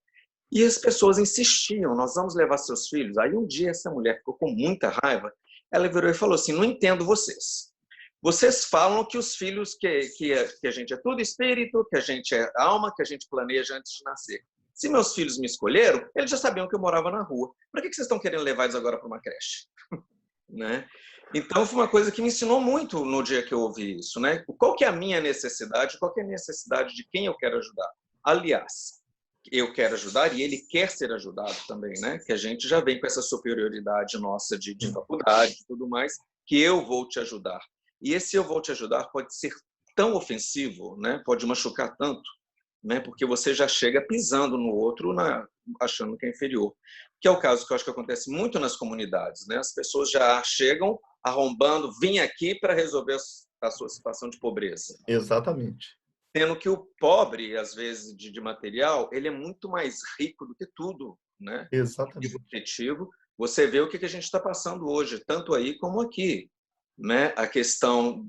E as pessoas insistiam, nós vamos levar seus filhos. Aí um dia essa mulher ficou com muita raiva, ela virou e falou assim, não entendo vocês. Vocês falam que os filhos, que a gente é tudo espírito, que a gente é alma, que a gente planeja antes de nascer. Se meus filhos me escolheram, eles já sabiam que eu morava na rua. Para que vocês estão querendo levar eles agora para uma creche? Né? Então, foi uma coisa que me ensinou muito no dia que eu ouvi isso. Né? Qual que é a minha necessidade? Qual que é a necessidade de quem eu quero ajudar? Aliás, eu quero ajudar e ele quer ser ajudado também, né? Que a gente já vem com essa superioridade nossa de faculdade e tudo mais, que eu vou te ajudar. E esse eu vou te ajudar pode ser tão ofensivo, né? Pode machucar tanto, né? Porque você já chega pisando no outro, achando que é inferior. Que é o caso que eu acho que acontece muito nas comunidades, né? As pessoas já chegam arrombando, vim aqui para resolver a sua situação de pobreza. Exatamente. Sendo que o pobre, às vezes, de material, ele é muito mais rico do que tudo, né? Exatamente. E objetivo, você vê o que a gente está passando hoje, tanto aí como aqui, né? A questão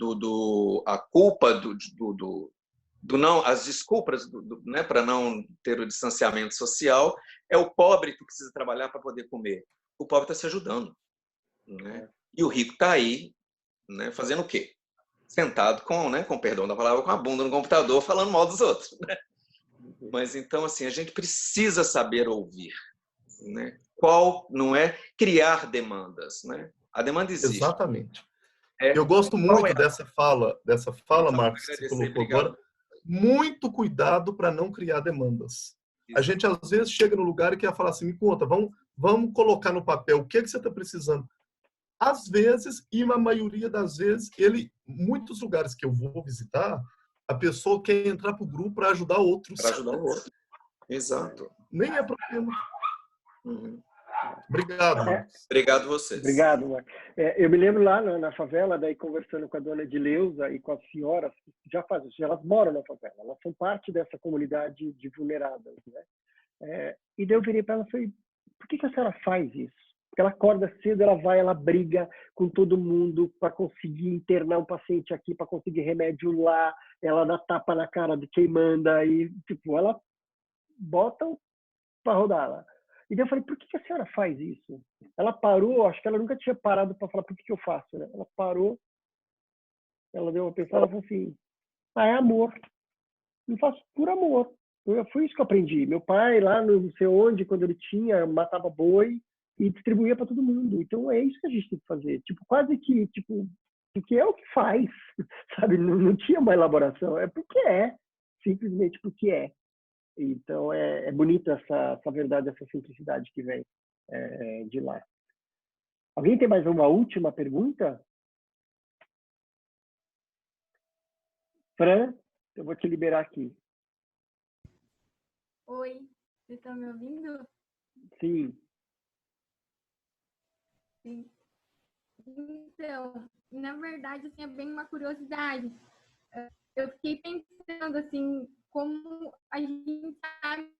a culpa não, as desculpas, né? Para não ter o distanciamento social, é o pobre que precisa trabalhar para poder comer. O pobre está se ajudando, né? E o rico está aí, né? Fazendo o quê? Sentado com perdão da palavra, com a bunda no computador, falando mal dos outros, né? Mas então, assim, a gente precisa saber ouvir, né? Qual não é criar demandas, né? A demanda existe. Exatamente. Eu gosto muito dessa fala, Marcos, que você colocou agora. Muito cuidado para não criar demandas. A gente, às vezes, chega no lugar e quer falar assim, me conta, vamos colocar no papel o que você está precisando. Às vezes, e na maioria das vezes, muitos lugares que eu vou visitar, a pessoa quer entrar para o grupo para ajudar outros. Para ajudar o outro. Exato. Nem é problema. Obrigado, Marcos. Obrigado vocês. Obrigado, Marcos. Eu me lembro lá na favela, daí conversando com a dona Edileuza e com as senhoras que elas moram na favela, elas são parte dessa comunidade de vulneráveis, né? E daí eu virei para ela e falei, por que a senhora faz isso? Porque ela acorda cedo, ela briga com todo mundo para conseguir internar um paciente aqui, para conseguir remédio lá, ela dá tapa na cara de quem manda e, tipo, ela bota para rodar lá. E daí eu falei, por que a senhora faz isso? Ela parou, acho que ela nunca tinha parado para falar por que eu faço, né? Ela parou, ela deu uma pensada, ela falou assim, é amor. Eu faço por amor. Foi isso que eu aprendi. Meu pai, lá não sei onde, quando ele tinha, matava boi e distribuía para todo mundo. Então é isso que a gente tem que fazer. Tipo, quase que, tipo, porque é o que faz, sabe? Não tinha uma elaboração. É porque é. Simplesmente porque é. Então é bonito essa verdade, essa simplicidade que vem de lá. Alguém tem mais uma última pergunta? Fran, eu vou te liberar aqui. Oi, vocês estão me ouvindo? Sim. Sim. Então, na verdade, assim, é bem uma curiosidade. Eu fiquei pensando, assim, como a gente sabe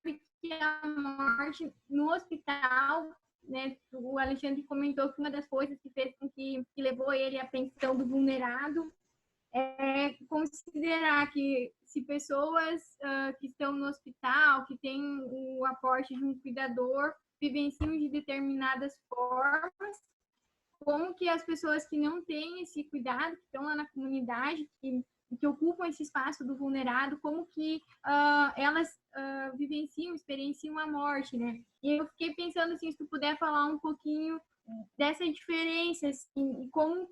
que a morte no hospital, né, o Alexandre comentou que uma das coisas que fez com que levou ele à pensão do vulnerado é considerar que se pessoas que estão no hospital, que têm o aporte de um cuidador, vivenciam de determinadas formas, como que as pessoas que não têm esse cuidado, que estão lá na comunidade, que ocupam esse espaço do vulnerado, como que elas vivenciam, experienciam a morte, né? E eu fiquei pensando, assim, se tu puder falar um pouquinho dessa diferença, assim, e como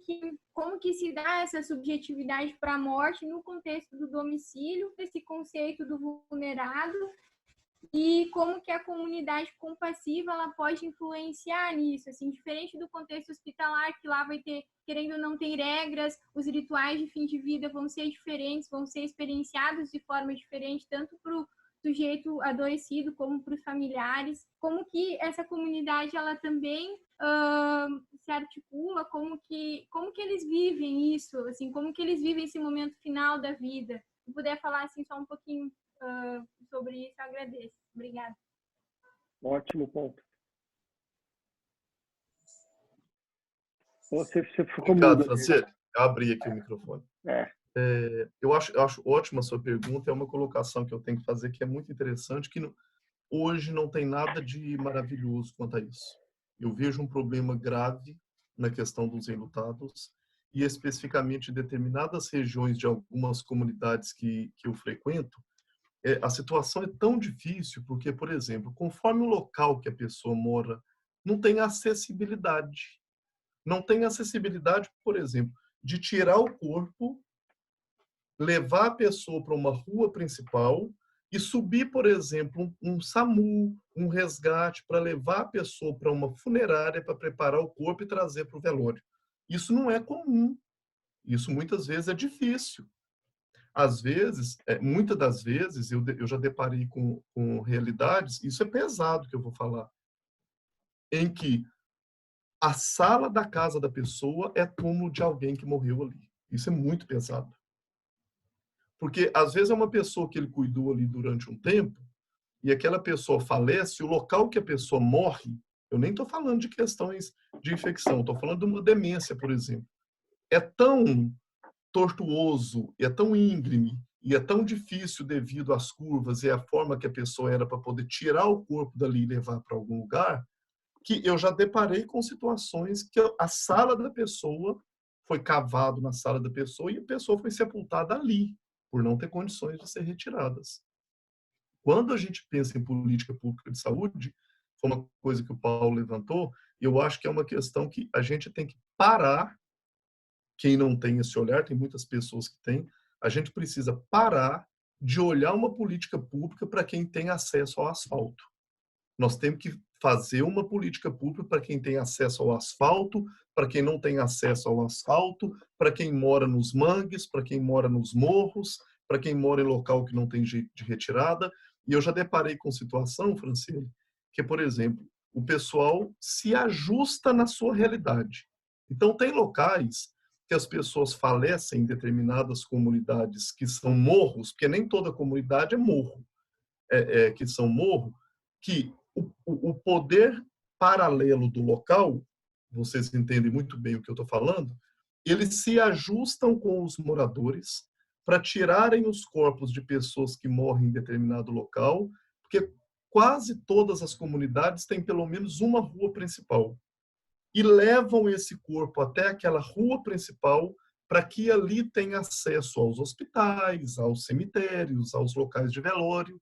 que se dá essa subjetividade para a morte no contexto do domicílio, esse conceito do vulnerado, e como que a comunidade compassiva ela pode influenciar nisso, assim, diferente do contexto hospitalar, que lá vai ter, querendo ou não, tem regras, os rituais de fim de vida vão ser diferentes, vão ser experienciados de forma diferente, tanto para o sujeito adoecido como para os familiares, como que essa comunidade ela também se articula, como que eles vivem isso, assim, como que eles vivem esse momento final da vida. Se puder falar assim só um pouquinho sobre isso, eu agradeço. Obrigada. Ótimo ponto. Você ficou Obrigado, Francesco. Eu abri aqui o microfone. Eu acho ótima a sua pergunta. É uma colocação que eu tenho que fazer que é muito interessante, que hoje não tem nada de maravilhoso quanto a isso. Eu vejo um problema grave na questão dos enlutados e especificamente em determinadas regiões de algumas comunidades que eu frequento, a situação é tão difícil porque, por exemplo, conforme o local que a pessoa mora, não tem acessibilidade. Não tem acessibilidade, por exemplo, de tirar o corpo, levar a pessoa para uma rua principal e subir, por exemplo, um SAMU, um resgate, para levar a pessoa para uma funerária para preparar o corpo e trazer para o velório. Isso não é comum. Isso muitas vezes é difícil. Às vezes, muitas das vezes, eu já deparei com realidades, isso é pesado que eu vou falar, em que a sala da casa da pessoa é túmulo de alguém que morreu ali. Isso é muito pesado. Porque, às vezes, é uma pessoa que ele cuidou ali durante um tempo, e aquela pessoa falece, o local que a pessoa morre, eu nem estou falando de questões de infecção, estou falando de uma demência, por exemplo. É tão tortuoso, é tão íngreme, e é tão difícil devido às curvas e à forma que a pessoa era para poder tirar o corpo dali e levar para algum lugar, que eu já deparei com situações que a sala da pessoa foi cavado na sala da pessoa e a pessoa foi sepultada ali, por não ter condições de ser retiradas. Quando a gente pensa em política pública de saúde, foi uma coisa que o Paulo levantou, e eu acho que é uma questão que a gente tem que parar. Quem não tem esse olhar, tem muitas pessoas que têm, a gente precisa parar de olhar uma política pública para quem tem acesso ao asfalto. Nós temos que fazer uma política pública para quem tem acesso ao asfalto, para quem não tem acesso ao asfalto, para quem mora nos mangues, para quem mora nos morros, para quem mora em local que não tem jeito de retirada. E eu já deparei com situação, Franciele, que, por exemplo, o pessoal se ajusta na sua realidade. Então, tem locais que as pessoas falecem em determinadas comunidades que são morros, porque nem toda comunidade é morro, que são morro, que o poder paralelo do local, vocês entendem muito bem o que eu estou falando, eles se ajustam com os moradores para tirarem os corpos de pessoas que morrem em determinado local, porque quase todas as comunidades têm pelo menos uma rua principal. E levam esse corpo até aquela rua principal para que ali tenha acesso aos hospitais, aos cemitérios, aos locais de velório.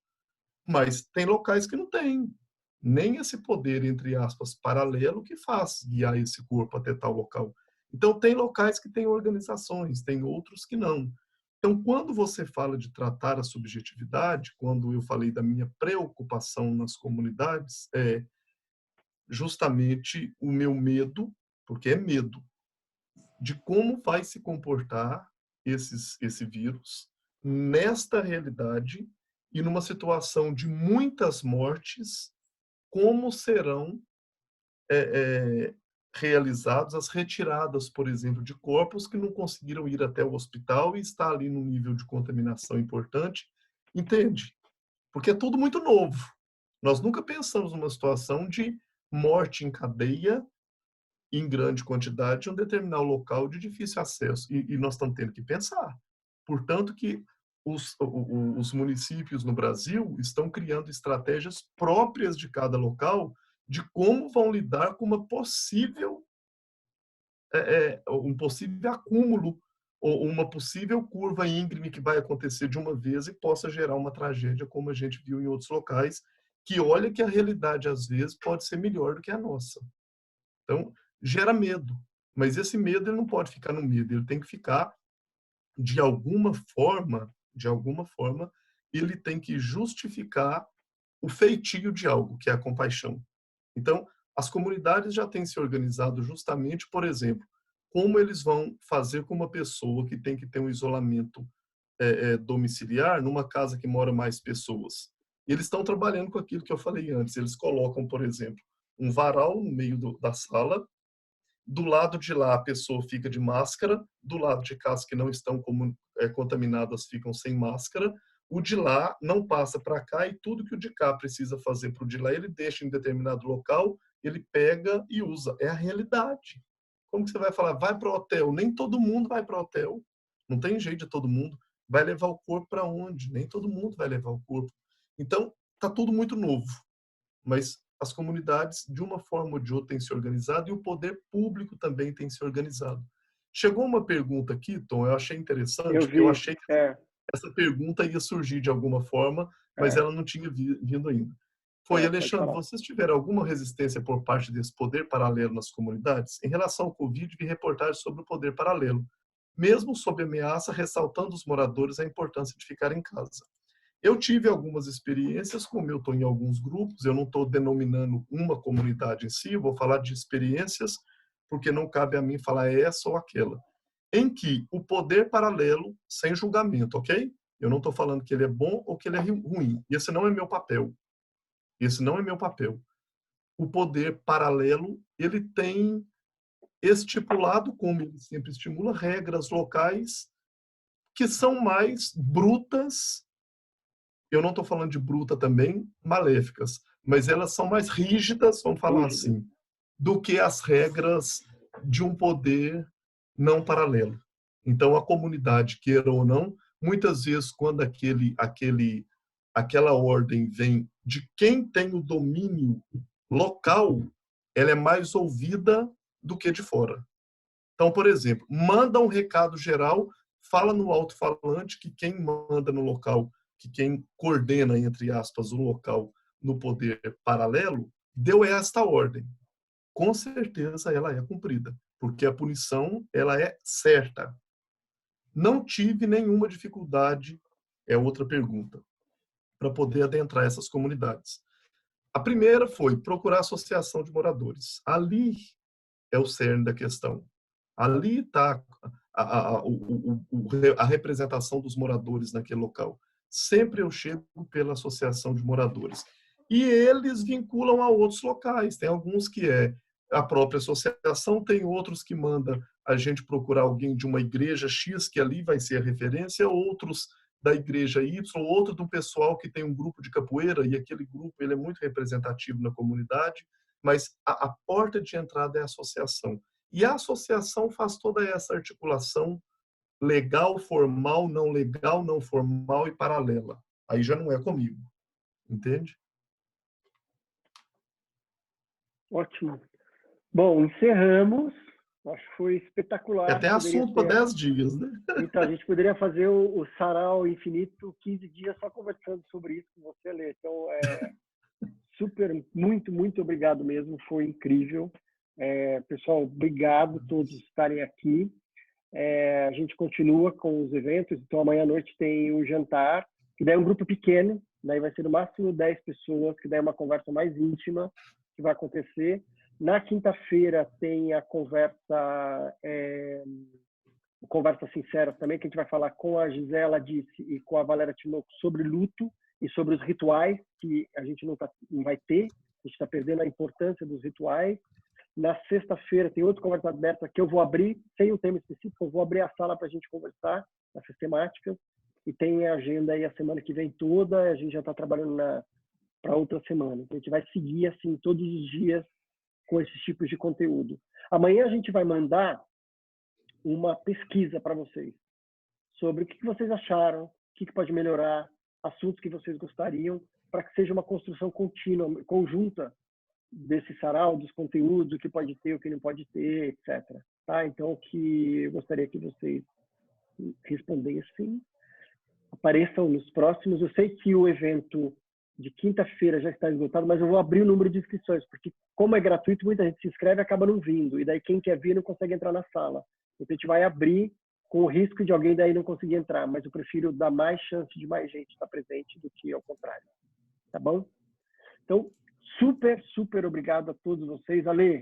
Mas tem locais que não tem nem esse poder, entre aspas, paralelo que faz guiar esse corpo até tal local. Então, tem locais que têm organizações, tem outros que não. Então, quando você fala de tratar a subjetividade, quando eu falei da minha preocupação nas comunidades, é justamente o meu medo, porque é medo, de como vai se comportar esse vírus nesta realidade e numa situação de muitas mortes, como serão realizadas as retiradas, por exemplo, de corpos que não conseguiram ir até o hospital e está ali num nível de contaminação importante, entende? Porque é tudo muito novo. Nós nunca pensamos numa situação de morte em cadeia, em grande quantidade, em um determinado local de difícil acesso. E nós estamos tendo que pensar. Portanto, que os municípios no Brasil estão criando estratégias próprias de cada local de como vão lidar com uma possível, um possível acúmulo ou uma possível curva íngreme que vai acontecer de uma vez e possa gerar uma tragédia, como a gente viu em outros locais, que olha que a realidade, às vezes, pode ser melhor do que a nossa. Então, gera medo. Mas esse medo ele não pode ficar no medo, ele tem que ficar, de alguma forma, ele tem que justificar o feitio de algo, que é a compaixão. Então, as comunidades já têm se organizado justamente, por exemplo, como eles vão fazer com uma pessoa que tem que ter um isolamento domiciliar numa casa que mora mais pessoas. Eles estão trabalhando com aquilo que eu falei antes. Eles colocam, por exemplo, um varal no meio da sala. Do lado de lá, a pessoa fica de máscara. Do lado de cá, as que não estão contaminadas ficam sem máscara. O de lá não passa para cá e tudo que o de cá precisa fazer para o de lá, ele deixa em determinado local, ele pega e usa. É a realidade. Como que você vai falar? Vai para o hotel. Nem todo mundo vai para o hotel. Não tem jeito de todo mundo. Vai levar o corpo para onde? Nem todo mundo vai levar o corpo. Então, está tudo muito novo. Mas as comunidades, de uma forma ou de outra, têm se organizado e o poder público também tem se organizado. Chegou uma pergunta aqui, Tom, eu achei interessante, porque eu achei que essa pergunta ia surgir de alguma forma, mas ela não tinha vindo ainda. Foi, Alexandre, vocês tiveram alguma resistência por parte desse poder paralelo nas comunidades? Em relação ao Covid, vi reportagens sobre o poder paralelo, mesmo sob ameaça, ressaltando os moradores a importância de ficar em casa. Eu tive algumas experiências, como eu estou em alguns grupos, eu não estou denominando uma comunidade em si, vou falar de experiências, porque não cabe a mim falar essa ou aquela, em que o poder paralelo, sem julgamento, ok? Eu não estou falando que ele é bom ou que ele é ruim. Esse não é meu papel. Esse não é meu papel. O poder paralelo, ele tem estipulado, como ele sempre estimula, regras locais que são mais brutas. Eu não estou falando de bruta também, maléficas, mas elas são mais rígidas, vamos falar assim, do que as regras de um poder não paralelo. Então, a comunidade, queira ou não, muitas vezes, quando aquela ordem vem de quem tem o domínio local, ela é mais ouvida do que de fora. Então, por exemplo, manda um recado geral, fala no alto-falante que quem manda no local, que quem coordena, entre aspas, o local no poder paralelo, deu esta ordem. Com certeza ela é cumprida, porque a punição ela é certa. Não tive nenhuma dificuldade, é outra pergunta, para poder adentrar essas comunidades. A primeira foi procurar a associação de moradores. Ali é o cerne da questão. Ali está a representação dos moradores naquele local. Sempre eu chego pela associação de moradores. e eles vinculam a outros locais. Tem alguns que é a própria associação, tem outros que manda a gente procurar alguém de uma igreja X, que ali vai ser a referência, outros da igreja Y, outro do pessoal que tem um grupo de capoeira, e aquele grupo ele é muito representativo na comunidade, mas a porta de entrada é a associação. E a associação faz toda essa articulação legal, formal, não formal e paralela. Aí já não é comigo. Entende? Ótimo. Bom, encerramos. Acho que foi espetacular. É até assunto para 10 dias, né? Então, a gente poderia fazer o Sarau Infinito 15 dias só conversando sobre isso com você, Lê. Então, super, muito obrigado mesmo. Foi incrível. Pessoal, obrigado a todos estarem aqui. A gente continua com os eventos. Então, amanhã à noite tem um jantar, que daí é um grupo pequeno, daí vai ser no máximo 10 pessoas, que daí é uma conversa mais íntima que vai acontecer. Na quinta-feira tem a conversa sincera também, que a gente vai falar com a Gisela Disse e com a Valéria Tinoco sobre luto e sobre os rituais, que a gente não vai ter, a gente está perdendo a importância dos rituais. Na sexta-feira tem outra conversa aberta que eu vou abrir, sem um tema específico, eu vou abrir a sala para a gente conversar nessas temáticas. E tem a agenda aí a semana que vem toda, a gente já está trabalhando para outra semana. Então, a gente vai seguir assim todos os dias com esses tipos de conteúdo. Amanhã a gente vai mandar uma pesquisa para vocês sobre o que vocês acharam, o que pode melhorar, assuntos que vocês gostariam, para que seja uma construção contínua, conjunta desse sarau, dos conteúdos, o que pode ter, o que não pode ter, etc. Tá? Então, o que eu gostaria que vocês respondessem, apareçam nos próximos. Eu sei que o evento de quinta-feira já está esgotado, mas eu vou abrir o número de inscrições, porque como é gratuito, muita gente se inscreve e acaba não vindo. E daí quem quer vir não consegue entrar na sala. Então a gente vai abrir com o risco de alguém daí não conseguir entrar, mas eu prefiro dar mais chance de mais gente estar presente do que ao contrário. Tá bom? Então, super obrigado a todos vocês. Ale,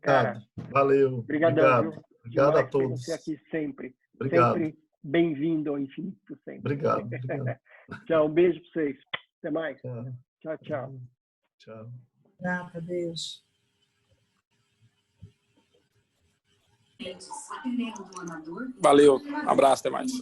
cara, valeu. Obrigado a todos. você aqui sempre. Obrigado. Sempre bem-vindo ao infinito sempre. Obrigado. Tchau, um beijo para vocês. Até mais. Tchau. Nada, beijo. Valeu, um abraço, até mais.